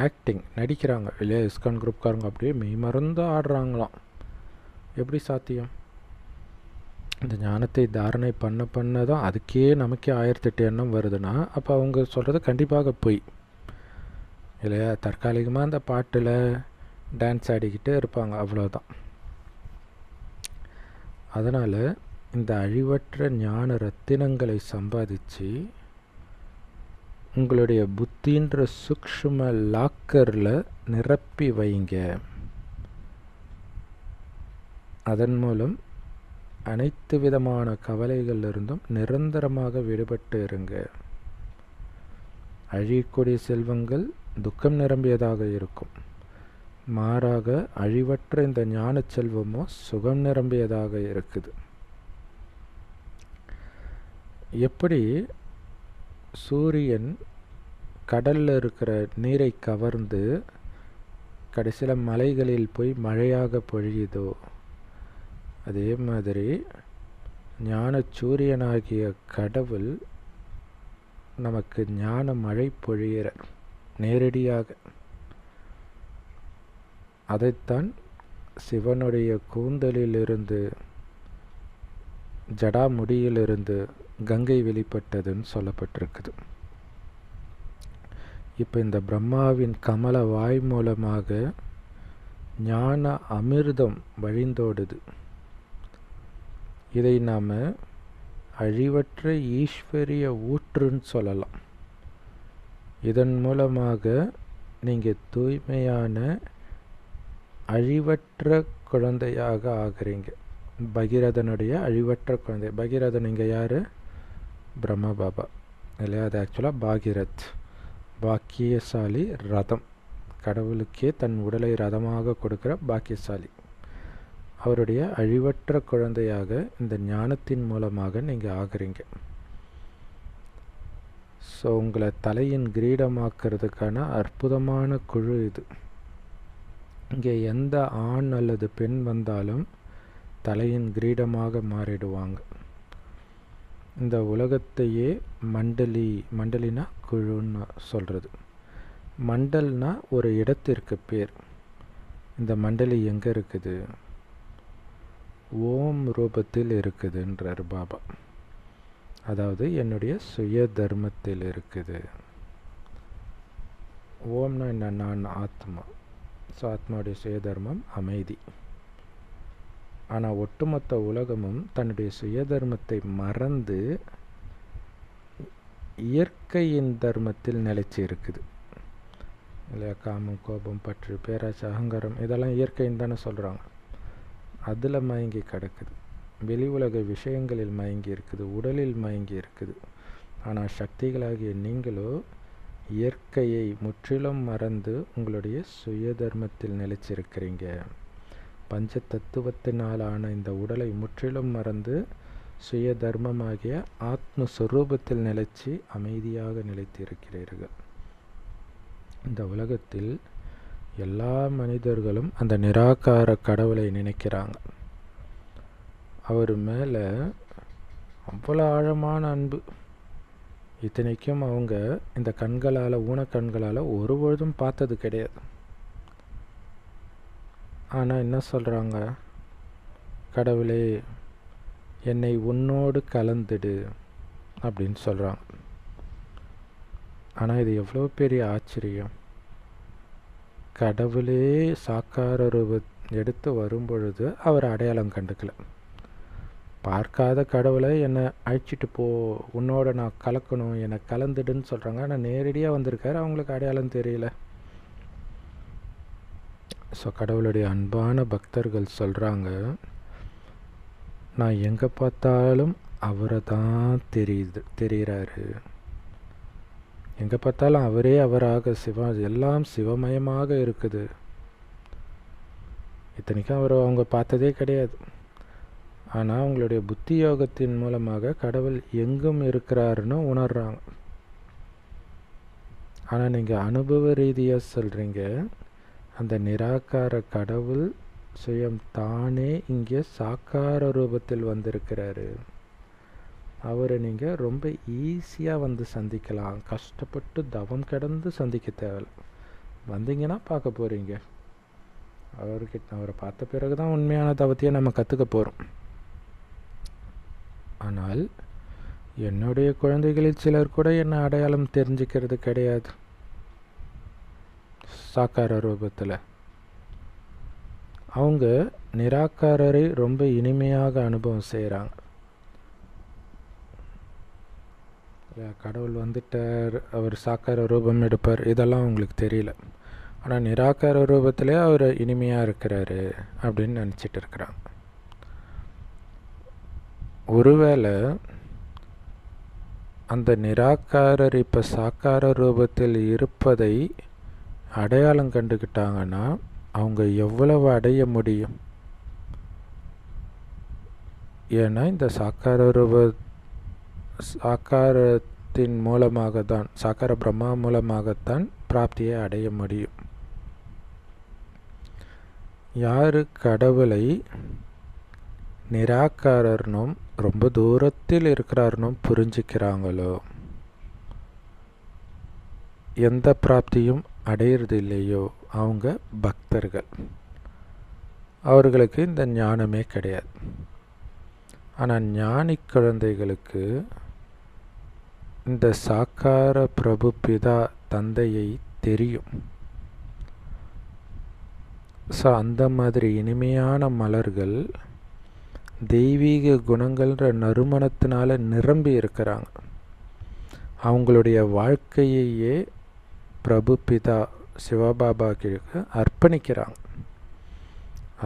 ஆக்டிங் நடிக்கிறாங்க இல்லையா? இஸ்கான் குரூப்காரங்க அப்படியே மெய்மறந்து ஆடுறாங்களாம். எப்படி சாத்தியம்? இந்த ஞானத்தை தாரணை பண்ண தான் அதுக்கே நமக்கே 1008 எண்ணம் வருதுன்னா அப்போ அவங்க சொல்கிறது கண்டிப்பாக பொய் இல்லையா? தற்காலிகமாக அந்த பாட்டில் டான்ஸ் ஆடிக்கிட்டே இருப்பாங்க, அவ்வளோதான். அதனால் இந்த அழிவற்ற ஞான ரத்தினங்களை சம்பாதிச்சு உங்களுடைய புத்தின்ற சூக்ஷ்ம லாக்கரில் நிரப்பி வைங்க. அதன் மூலம் அனைத்து விதமான கவலைகளிலிருந்தும் நிரந்தரமாக விடுபட்டு இருங்க. அழியக்கூடிய செல்வங்கள் துக்கம் நிரம்பியதாக இருக்கும். மாறாக அழிவற்ற இந்த ஞான செல்வமோ சுகம் நிரம்பியதாக இருக்குது. எப்படி சூரியன் கடலில் இருக்கிற நீரை கவர்ந்து கடைசியில் மலைகளில் போய் மழையாக பொழியுதோ, அதே மாதிரி ஞான சூரியனாகிய கடவுள் நமக்கு ஞான மழை பொழிகிறார் நேரடியாக. அதைத்தான் சிவனுடைய கூந்தலிலிருந்து ஜடாமுடியிலிருந்து கங்கை வெளிப்பட்டதுன்னு சொல்லப்பட்டிருக்குது. இப்போ இந்த பிரம்மாவின் கமல வாய் மூலமாக ஞான அமிர்தம் வழிந்தோடுது. இதை நாம் அழிவற்ற ஈஸ்வரிய ஊற்றுன்னு சொல்லலாம். இதன் மூலமாக நீங்கள் தூய்மையான அழிவற்ற குழந்தையாக ஆகிறீங்க. பகீரதனுடைய அழிவற்ற குழந்தை. பகீரதன் இங்கே யார்? பிரம்ம பாபா இல்லையா? அது ஆக்சுவலாக பாகீரத், பாக்கியசாலி ரதம். கடவுளுக்கே தன் உடலை ரதமாக கொடுக்குற பாக்கியசாலி. அவருடைய அழிவற்ற குழந்தையாக இந்த ஞானத்தின் மூலமாக நீங்கள் ஆகிறீங்க. ஸோ உங்களை தலையின் கிரீடமாக்குறதுக்கான அற்புதமான குழு இது. இங்கே எந்த ஆண் அல்லது பெண் வந்தாலும் தலையின் கிரீடமாக மாறிடுவாங்க. இந்த உலகத்தையே மண்டலினா குழுன்னு சொல்கிறது. மண்டல்னா ஒரு இடத்திற்கு பேர். இந்த மண்டலி எங்கே இருக்குது? ஓம் ரூபத்தில் இருக்குதுன்றார் பாபா. அதாவது என்னுடைய சுய தர்மத்தில் இருக்குது. ஓம்னா என்ன? நான் ஆத்மா. ஸோ ஆத்மாவுடைய சுய தர்மம் அமைதி. ஆனால் ஒட்டுமொத்த உலகமும் தன்னுடைய சுய தர்மத்தை மறந்து இயற்கையின் தர்மத்தில் நிலைச்சி இருக்குது இல்லையா? காமம், கோபம், பற்று, பேராசை, அகங்காரம் இதெல்லாம் இயற்கைன்னு தானே சொல்கிறாங்க. அதில் மயங்கி கிடக்குது. வெளி உலக விஷயங்களில் மயங்கி இருக்குது, உடலில் மயங்கி இருக்குது. ஆனால் சக்திகளாகிய நீங்களோ இயற்கையை முற்றிலும் மறந்து உங்களுடைய சுய தர்மத்தில் நிலைச்சிருக்கிறீங்க. பஞ்ச தத்துவத்தினாலான இந்த உடலை முற்றிலும் மறந்து சுய தர்மமாகிய ஆத்மஸ்வரூபத்தில் நிலைச்சி அமைதியாக நிலைத்திருக்கிறீர்கள். இந்த உலகத்தில் எல்லா மனிதர்களும் அந்த நிராகார கடவுளை நினைக்கிறாங்க. அவர் மேலே அவ்வளோ ஆழமான அன்பு. இத்தனைக்கும் அவங்க இந்த கண்களால், ஊனக்கண்களால் ஒருபொழுதும் பார்த்தது கிடையாது. ஆனால் என்ன சொல்கிறாங்க? கடவுளே, என்னை உன்னோடு கலந்துடு அப்படின்னு சொல்கிறாங்க. ஆனால் இது எவ்வளோ பெரிய ஆச்சரியம். கடவுளே சாக்கார ரூபம் எடுத்து வரும்பொழுது அவர் அடையாளம் கண்டுக்கல. பார்க்காத கடவுளை என்னை அழைச்சிட்டு போ, உன்னோட நான் கலக்கணும், என்னை கலந்துடுன்னு சொல்கிறாங்க. ஆனால் நேரடியாக வந்திருக்காரு, அவங்களுக்கு அடையாளம் தெரியல. ஸோ கடவுளுடைய அன்பான பக்தர்கள் சொல்கிறாங்க, நான் எங்கே பார்த்தாலும் அவரை தான் தெரிகிறாரு. எங்கே பார்த்தாலும் அவரே அவராக எல்லாம் சிவமயமாக இருக்குது. இத்தனைக்கும் அவங்க பார்த்ததே கிடையாது. ஆனால் அவங்களுடைய புத்தி யோகத்தின் மூலமாக கடவுள் எங்கும் இருக்கிறாருன்னு உணர்றாங்க. ஆனால் நீங்கள் அனுபவ ரீதியாக சொல்கிறீங்க, அந்த நிராகார கடவுள் சுயம் தானே இங்கே சாக்கார ரூபத்தில் வந்திருக்கிறாரு. அவரை நீங்கள் ரொம்ப ஈஸியாக வந்து சந்திக்கலாம். கஷ்டப்பட்டு தவம் கிடந்து சந்திக்க தேவையில்லை. வந்தீங்கன்னா பார்க்க போகிறீங்க. அவரை பார்த்த பிறகு தான் உண்மையான தவத்தையே நம்ம கற்றுக்க போகிறோம். ஆனால் என்னுடைய குழந்தைகளில் சிலர் கூட என்ன அடையாளம் தெரிஞ்சுக்கிறது கிடையாது சாக்கார ரூபத்தில். அவங்க நிராகாரரை ரொம்ப இனிமையாக அனுபவம் செய்கிறாங்க. கடவுள் வந்துட்டார், அவர் சாக்கார ரூபம் எடுப்பார், இதெல்லாம் அவங்களுக்கு தெரியல. ஆனால் நிராகார ரூபத்திலே அவர் இனிமையாக இருக்கிறாரு அப்படின்னு நினச்சிட்டு இருக்கிறாங்க. ஒருவேளை அந்த நிராகாரர் இப்போ சாக்கார ரூபத்தில் இருப்பதை அடையாளம் கண்டுக்கிட்டாங்கன்னா அவங்க எவ்வளவு அடைய முடியும்? ஏன்னா இந்த சாக்காரத்தின் மூலமாக தான், சாக்கார பிரம்மா மூலமாகத்தான் பிராப்தியை அடைய முடியும். யாரு கடவுளை நிராகாரனும் ரொம்ப தூரத்தில் இருக்கிறாருனும் புரிஞ்சுக்கிறாங்களோ, எந்த பிராப்தியும் அடையிறது இல்லையோ அவங்க பக்தர்கள். அவர்களுக்கு இந்த ஞானமே கிடையாது. ஆனால் ஞானி குழந்தைகளுக்கு இந்த சாக்கார பிரபு பிதா தந்தையை தெரியும். ஸோ அந்த மாதிரி இனிமையான மலர்கள் தெய்வீக குணங்கள்ன்ற நறுமணத்தினால நிரம்பி இருக்கிறாங்க. அவங்களுடைய வாழ்க்கையையே பிரபு பிதா சிவபாபாக்கு அர்ப்பணிக்கிறாங்க.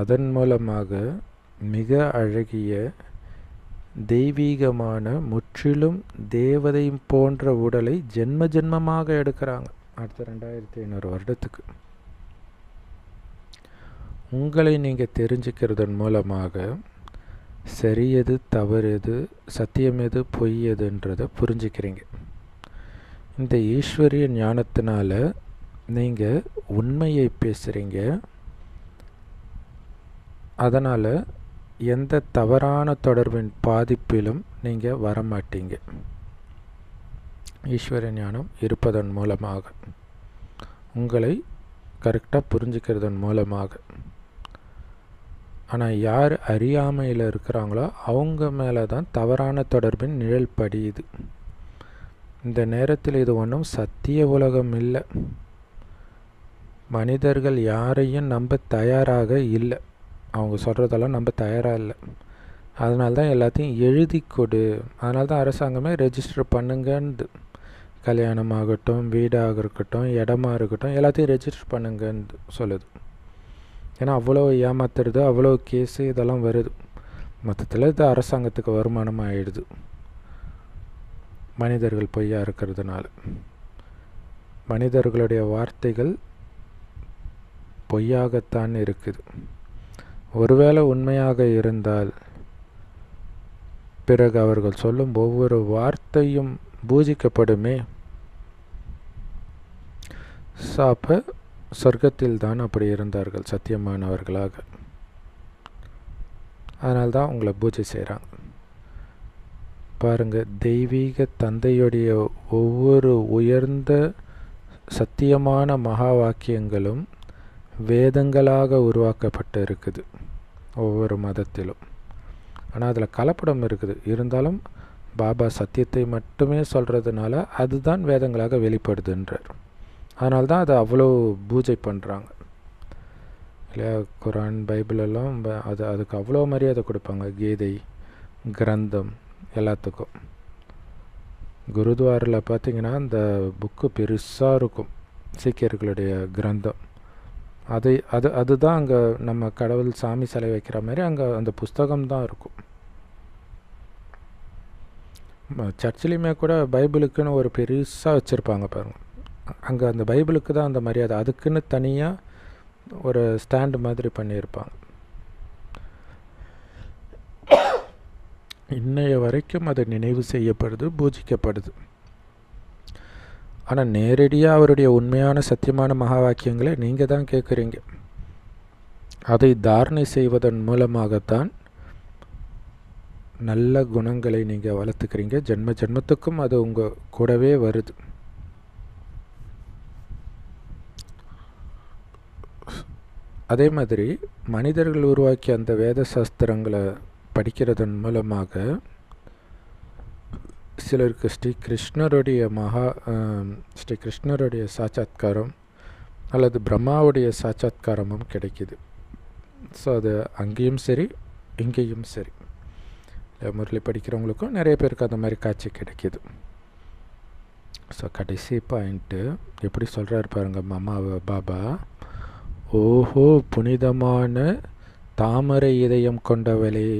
அதன் மூலமாக மிக அழகிய தெய்வீகமான முற்றிலும் தேவதை போன்ற உடலை ஜென்ம ஜென்மமாக எடுக்கிறாங்க அடுத்த 2500 வருடத்துக்கு. உங்களை நீங்கள் தெரிஞ்சுக்கிறதன் மூலமாக சரியது தவறு சத்தியம் எது பொய் எதுன்றதை புரிஞ்சுக்கிறீங்க. இந்த ஈஸ்வரிய ஞானத்தினால நீங்கள் உண்மையை பேசுகிறீங்க. அதனால் எந்த தவறான தொடர்பின் பாதிப்பிலும் நீங்கள் வரமாட்டீங்க. ஈஸ்வரிய ஞானம் இருப்பதன் மூலமாக, உங்களை கரெக்டாக புரிஞ்சுக்கிறதன் மூலமாக. ஆனால் யார் அறியாமையில் இருக்கிறாங்களோ அவங்க மேலே தான் தவறான தொடர்பின் நிழல் படியுது. இந்த நேரத்தில் இது ஒன்றும் சத்திய உலகம் இல்லை. மனிதர்கள் யாரையும் நம்ப தயாராக இல்லை. அவங்க சொல்கிறதெல்லாம் நம்ப தயாராக இல்லை. அதனால தான் எல்லாத்தையும் எழுதி கொடு, அதனால தான் அரசாங்கமே ரெஜிஸ்டர் பண்ணுங்கன்னு, கல்யாணமாகட்டும், வீடாக இருக்கட்டும், இடமா இருக்கட்டும், எல்லாத்தையும் ரெஜிஸ்டர் பண்ணுங்கன்னு சொல்லுது. ஏன்னா அவ்வளோ ஏமாத்துறது, அவ்வளோ கேஸு இதெல்லாம் வருது. மொத்தத்தில் இது அரசாங்கத்துக்கு வருமானமாக ஆயிடுது மனிதர்கள் பொய்யா இருக்கிறதுனால. மனிதர்களுடைய வார்த்தைகள் பொய்யாகத்தான் இருக்குது. ஒருவேளை உண்மையாக இருந்தால் பிறகு அவர்கள் சொல்லும் ஒவ்வொரு வார்த்தையும் பூஜிக்கப்படுமே. அப்போ சொர்க்கத்தில் தான் அப்படி இருந்தார்கள் சத்தியமானவர்களாக. அதனால்தான் உங்களை பூஜை செய்கிறாங்க. பாருங்கள், தெய்வீக தந்தையுடைய ஒவ்வொரு உயர்ந்த சத்தியமான மகா வாக்கியங்களும் வேதங்களாக உருவாக்கப்பட்டு இருக்குது ஒவ்வொரு மதத்திலும். ஆனால் அதில் கலப்படம் இருக்குது. இருந்தாலும் பாபா சத்தியத்தை மட்டுமே சொல்கிறதுனால அதுதான் வேதங்களாக வெளிப்படுதுன்றார். அதனால்தான் அதை அவ்வளோ பூஜை பண்ணுறாங்க இல்லையா. குரான், பைபிளெல்லாம் அதுக்கு அவ்வளோ மரியாதை கொடுப்பாங்க. கீதை, கிரந்தம் எல்லாத்துக்கும். குருத்வாரில் பார்த்திங்கன்னா அந்த புக்கு பெருசாக இருக்கும், சீக்கியர்களுடைய கிரந்தம். அதுதான் அங்கே நம்ம கடவுள் சாமி சிலை வைக்கிற மாதிரி அங்கே அந்த புஸ்தகம்தான் இருக்கும். சர்ச்சிலையுமே கூட பைபிளுக்குன்னு ஒரு பெருசாக வச்சுருப்பாங்க பாருங்கள். அங்கே அந்த பைபிளுக்கு தான் அந்த மரியாதை. அதுக்குன்னு தனியாக ஒரு ஸ்டாண்டு மாதிரி பண்ணியிருப்பாங்க. இன்னைய வரைக்கும் அது நினைவு செய்யப்படுது, பூஜிக்கப்படுது. ஆனால் நேரடியாக அவருடைய உண்மையான சத்தியமான மகா வாக்கியங்களை நீங்கள் தான் கேட்குறீங்க. அதை தாரணை செய்வதன் மூலமாகத்தான் நல்ல குணங்களை நீங்கள் வளர்த்துக்கிறீங்க. ஜென்ம ஜென்மத்துக்கும் அது உங்கள் கூடவே வருது. அதே மாதிரி மனிதர்கள் உருவாக்கிய அந்த வேத சாஸ்திரங்களை படிக்கிறதன் மூலமாக சிலருக்கு ஸ்ரீ கிருஷ்ணருடைய சாட்சாத்காரம் அல்லது பிரம்மாவுடைய சாட்சாத்காரமும் கிடைக்கிது. ஸோ அது அங்கேயும் சரி இங்கேயும் சரி. முரளி படிக்கிறவங்களுக்கும் நிறைய பேருக்கு அந்த மாதிரி காட்சி கிடைக்கிது. ஸோ கடைசி பாயிண்ட்டு எப்படி சொல்கிறாரு பாருங்க பாபா. ஓஹோ புனிதமான தாமரை இதயம் கொண்டவளே,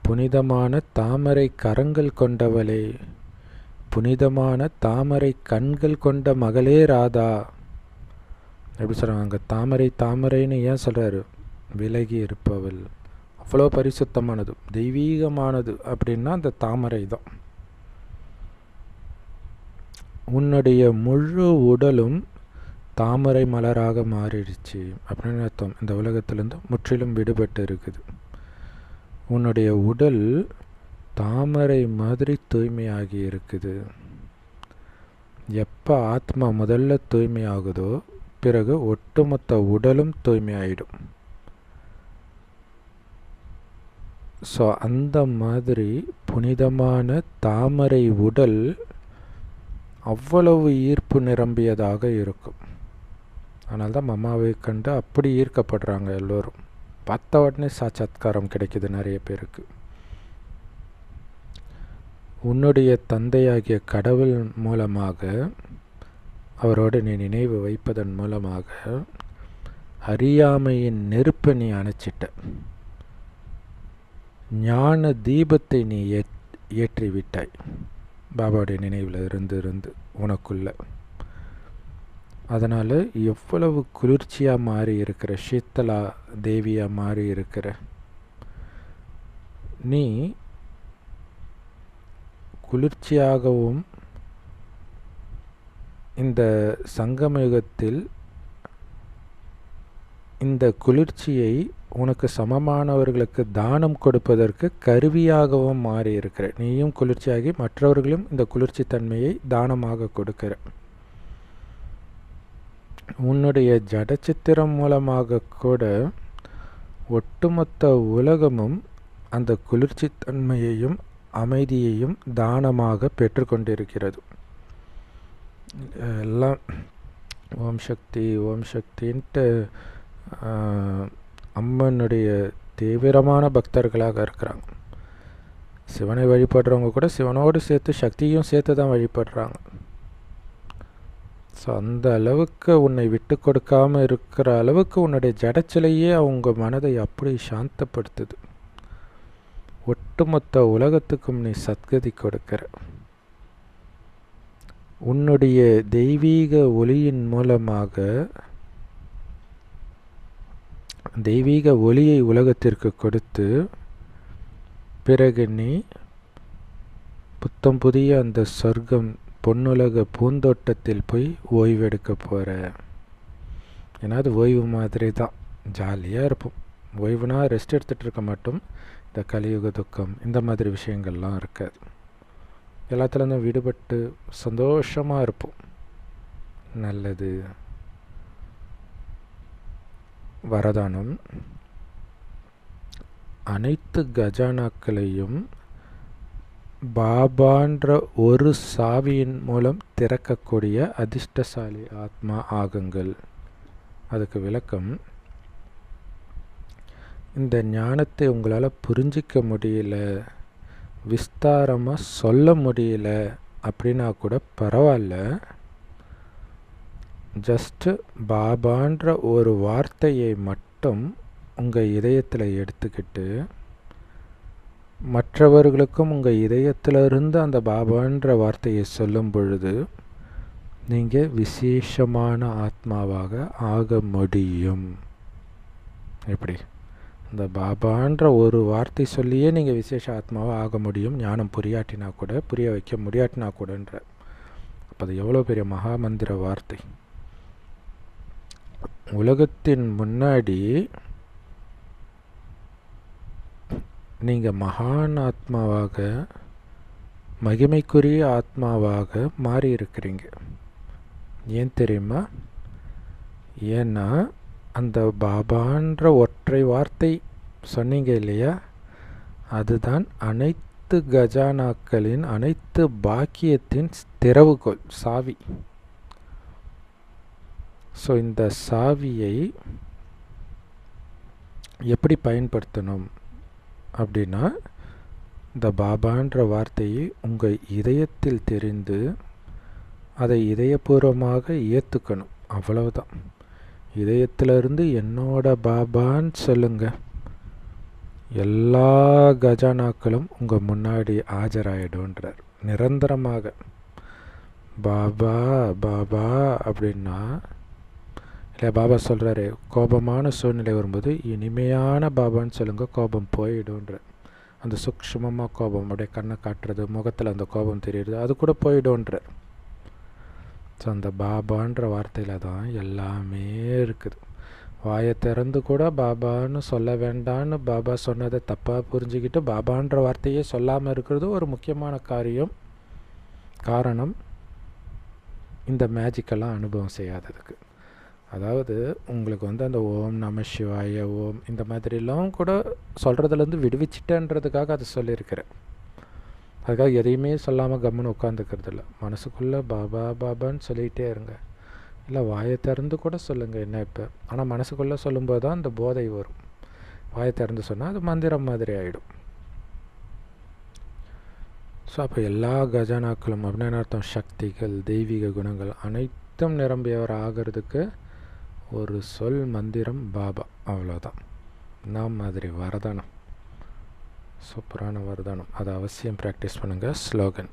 புனிதமான தாமரை கரங்கள் கொண்டவளே, புனிதமான தாமரை கண்கள் கொண்ட மகளே ராதா. எப்படி சொல்கிறாங்க? தாமரைன்னு ஏன் சொல்கிறாரு? விலகி இருப்பவள், அவ்வளோ பரிசுத்தமானது, தெய்வீகமானது அப்படின்னா அந்த தாமரை தான். உன்னுடைய முழு உடலும் தாமரை மலராக மாறிடுச்சு அப்படின்னு அர்த்தம். இந்த உலகத்திலேருந்து முற்றிலும் விடுபட்டு இருக்குது. உன்னுடைய உடல் தாமரை மாதிரி தூய்மையாகி இருக்குது. எப்போ ஆத்மா முதல்ல தூய்மையாகுதோ பிறகு ஒட்டுமொத்த உடலும் தூய்மையாயிடும். ஸோ அந்த மாதிரி புனிதமான தாமரை உடல் அவ்வளவு ஈர்ப்பு நிரம்பியதாக இருக்கும். அதனால தான் மம்மாவை கண்டு அப்படி ஈர்க்கப்படுறாங்க எல்லோரும். பார்த்த உடனே சாட்சாத்காரம் கிடைக்குது நிறைய பேருக்கு. உன்னுடைய தந்தையாகிய கடவுள் மூலமாக, அவரோடு நீ நினைவு வைப்பதன் மூலமாக அறியாமையின் நெருப்பை நீ அணைச்சிட்ட. ஞான தீபத்தை நீ ஏற்றிவிட்டாய் பாபாவுடைய நினைவில் இருந்து உனக்குள்ள. அதனால் எவ்வளவு குளிர்ச்சியாக மாறி இருக்கிற, சீத்தலா தேவியாக மாறி இருக்கிற நீ. குளிர்ச்சியாகவும் இந்த சங்கமயுகத்தில் இந்த குளிர்ச்சியை உனக்கு சமமானவர்களுக்கு தானம் கொடுப்பதற்கு கருவியாகவும் மாறி இருக்கிற. நீயும் குளிர்ச்சியாகி மற்றவர்களும் இந்த குளிர்ச்சி தன்மையை தானமாக கொடுக்கிற. உன்னுடைய ஜடச்சித்திரம் மூலமாக கூட ஒட்டுமொத்த உலகமும் அந்த குளிர்ச்சி தன்மையையும் அமைதியையும் தானமாக பெற்றுக்கொண்டிருக்கிறது. எல்லாம் ஓம் சக்தி ஓம் சக்தின்ட்டு அம்மனுடைய தீவிரமான பக்தர்களாக இருக்கிறாங்க. சிவனை வழிபடுறவங்க கூட சிவனோடு சேர்த்து சக்தியும் சேர்த்து தான் வழிபடுறாங்க. ஸோ அந்த அளவுக்கு உன்னை விட்டு கொடுக்காமல் இருக்கிற அளவுக்கு உன்னுடைய ஜடச்சிலையே அவங்க மனதை அப்படி சாந்தப்படுத்துது. ஒட்டுமொத்த உலகத்துக்கும் நீ சத்கதி கொடுக்கிற. உன்னுடைய தெய்வீக ஒளியின் மூலமாக தெய்வீக ஒளியை உலகத்திற்கு கொடுத்து பிறகு நீ புத்தம் புதிய அந்த சொர்க்கம் பொன்னுலக பூந்தோட்டத்தில் போய் ஓய்வெடுக்க போகிற. ஏன்னா அது ஓய்வு மாதிரி தான், ஜாலியாக இருப்போம். ஓய்வுனா ரெஸ்ட் எடுத்துகிட்டு இருக்க மாட்டோம். இந்த கலியுக துக்கம் இந்த மாதிரி விஷயங்கள்லாம் இருக்காது. எல்லாத்துலேருந்தும் விடுபட்டு சந்தோஷமாக இருப்போம். நல்லது. வரதானம். அனைத்து கஜானாக்களையும் பாபான்ற ஒரு சாவியின் மூலம் திறக்கக்கூடிய அதிர்ஷ்டசாலி ஆத்மா ஆகுங்கள். அதுக்கு விளக்கம், இந்த ஞானத்தை உங்களால் புரிஞ்சிக்க முடியல, விஸ்தாரமாக சொல்ல முடியல அப்படின்னா கூட பரவாயில்ல. ஜஸ்ட்டு பாபான்ற ஒரு வார்த்தையை மட்டும் உங்கள் இதயத்தில் எடுத்துக்கிட்டு மற்றவர்களுக்கும் உங்கள் இதயத்திலிருந்து அந்த பாபான்ற வார்த்தையை சொல்லும் பொழுது நீங்கள் விசேஷமான ஆத்மாவாக ஆக முடியும். எப்படி? இந்த பாபான்ற ஒரு வார்த்தை சொல்லியே நீங்கள் விசேஷ ஆத்மாவாக ஆக முடியும். ஞானம் புரியாட்டினா கூட, புரிய வைக்க முடியாட்டினா கூடன்ற. அப்போ அது எவ்வளோ பெரிய மகாமந்திர வார்த்தை. உலகத்தின் முன்னாடி நீங்கள் மகான் ஆத்மாவாக, மகிமைக்குரிய ஆத்மாவாக மாறி இருக்கிறீங்க. ஏன் தெரியுமா? ஏன்னா அந்த பாபான்ற ஒற்றை வார்த்தை சொன்னீங்க இல்லையா, அதுதான் அனைத்து கஜானாக்களின், அனைத்து பாக்கியத்தின் திறவுகோல், சாவி. ஸோ இந்த சாவியை எப்படி பயன்படுத்தணும் அப்படின்னா, இந்த பாபான்ற வார்த்தையை உங்கள் இதயத்தில் தெரிந்து அதை இதயபூர்வமாக ஏற்றுக்கணும். அவ்வளவுதான். இதயத்திலிருந்து என்னோட பாபான்னு சொல்லுங்க. எல்லா கஜானாக்களும் உங்கள் முன்னாடி ஆஜராயிடும்ன்றார். நிரந்தரமாக பாபா பாபா அப்படின்னா, இல்லை பாபா சொல்கிறாரு, கோபமான சூழ்நிலை வரும்போது இனிமையான பாபான்னு சொல்லுங்க, கோபம் போயிடும்ன்றார். அந்த சூக்ஷ்மமாக கோபம் அப்படியே கண்ணை காட்டுறது, முகத்தில் அந்த கோபம் தெரியுது, அது கூட போயிடும்ன்றார். ஸோ அந்த பாபான்ற வார்த்தையில் தான் எல்லாமே இருக்குது. வாயை திறந்து கூட பாபான்னு சொல்ல வேண்டான்னு பாபா சொன்னதை தப்பாக புரிஞ்சுக்கிட்டு பாபான்ற வார்த்தையே சொல்லாமல் இருக்கிறது ஒரு முக்கியமான காரணம் இந்த மேஜிக்கெல்லாம் அனுபவம் செய்யாததுக்கு. அதாவது உங்களுக்கு அந்த ஓம் நம சிவாய ஓம் இந்த மாதிரிலாம் கூட சொல்கிறதுலேருந்து விடுவிச்சிட்டேன்றதுக்காக அதை சொல்லியிருக்கிறேன். அதுக்காக எதையுமே சொல்லாமல் கம்முன்னு உட்காந்துக்கிறது இல்லை. மனசுக்குள்ளே பாபா பாபான்னு சொல்லிகிட்டே இருங்க. இல்லை வாயை திறந்து கூட சொல்லுங்கள் என்ன இப்போ. ஆனால் மனசுக்குள்ளே சொல்லும்போது தான் அந்த போதை வரும். வாயை திறந்து சொன்னால் அது மந்திரம் மாதிரி ஆகிடும். ஸோ அப்போ எல்லா கஜானாக்களும் அப்படின்னு அர்த்தம் சக்திகள் தெய்வீக குணங்கள் அனைத்தும் நிரம்பியவர் ஆகிறதுக்கு ஒரு சொல் மந்திரம் பாபா, அவ்வளோதான். நாம் மாதிரி வரதானம், சூப்பரான வரதானம், அதை அவசியம் ப்ராக்டிஸ் பண்ணுங்கள். ஸ்லோகன்,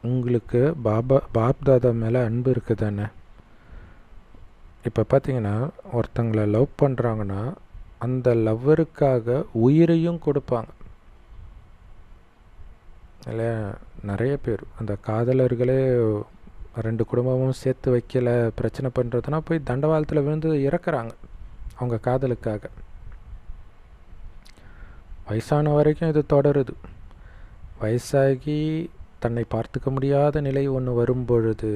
உங்களுக்கு பாப் தாதா மேலே அன்பு இருக்குது தானே. இப்போ பார்த்தீங்கன்னா ஒருத்தங்களை லவ் பண்ணுறாங்கன்னா அந்த லவ்வருக்காக உயிரையும் கொடுப்பாங்க இல்லையா. நிறைய பேர் அந்த காதலர்களே 2 குடும்பமும் சேர்த்து வைக்கலை, பிரச்சனை பண்ணுறதுனா போய் தண்டவாளத்தில் விழுந்து இறக்குறாங்க அவங்க காதலுக்காக. வயசான வரைக்கும் இது தொடருது. வயசாகி தன்னை பார்த்துக்க முடியாத நிலை ஒன்று வரும்பொழுது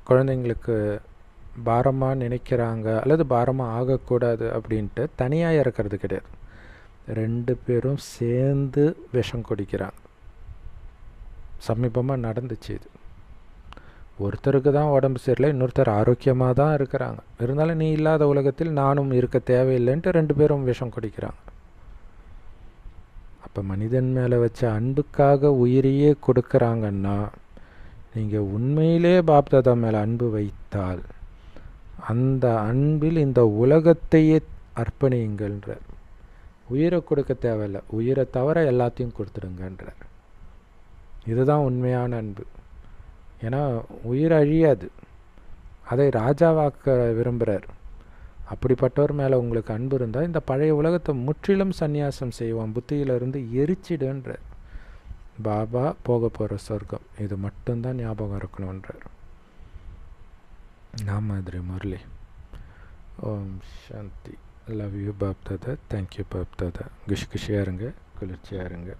குழந்தைங்களுக்கு பாரமாக நினைக்கிறாங்க, அல்லது பாரமாக ஆகக்கூடாது அப்படின்ட்டு தனியாக இறக்கிறது கிடையாது. 2 பேரும் சேர்ந்து விஷம் குடிக்கிறாங்க. சமீபமாக நடந்துச்சு இது. ஒருத்தருக்கு தான் உடம்பு சரியில்லை, இன்னொருத்தர் ஆரோக்கியமாக தான் இருக்கிறாங்க. இருந்தாலும் நீ இல்லாத உலகத்தில் நானும் இருக்க தேவையில்லைன்ட்டு 2 பேரும் விஷம் குடிக்கிறாங்க. அப்போ மனிதன் மேலே வச்ச அன்புக்காக உயிரையே கொடுக்குறாங்கன்னா, நீங்கள் உண்மையிலே பாப்தாதா மேலே அன்பு வைத்தால் அந்த அன்பில் இந்த உலகத்தையே அர்ப்பணியுங்கள்ன்றார். உயிரை கொடுக்க தேவையில்லை, உயிரை தவிர எல்லாத்தையும் கொடுத்துருங்கன்றார். இதுதான் உண்மையான அன்பு. ஏன்னா உயிர் அழியாது, அதை ராஜாவாக்க விரும்புகிறார். அப்படிப்பட்டவர் மேலே உங்களுக்கு அன்பு இருந்தால் இந்த பழைய உலகத்தை முற்றிலும் சந்நியாசம் செய்வோம், புத்தியிலிருந்து எரிச்சிடுன்றார். பாபா போக போகிற சொர்க்கம் இது மட்டும்தான் ஞாபகம் இருக்கணுன்றார். நான் மாதிரி Murali. Om Shanti. Love you Bap Dada. Thank you Bap Dada. குஷியாக இருங்க, குளிர்ச்சியாக இருங்க.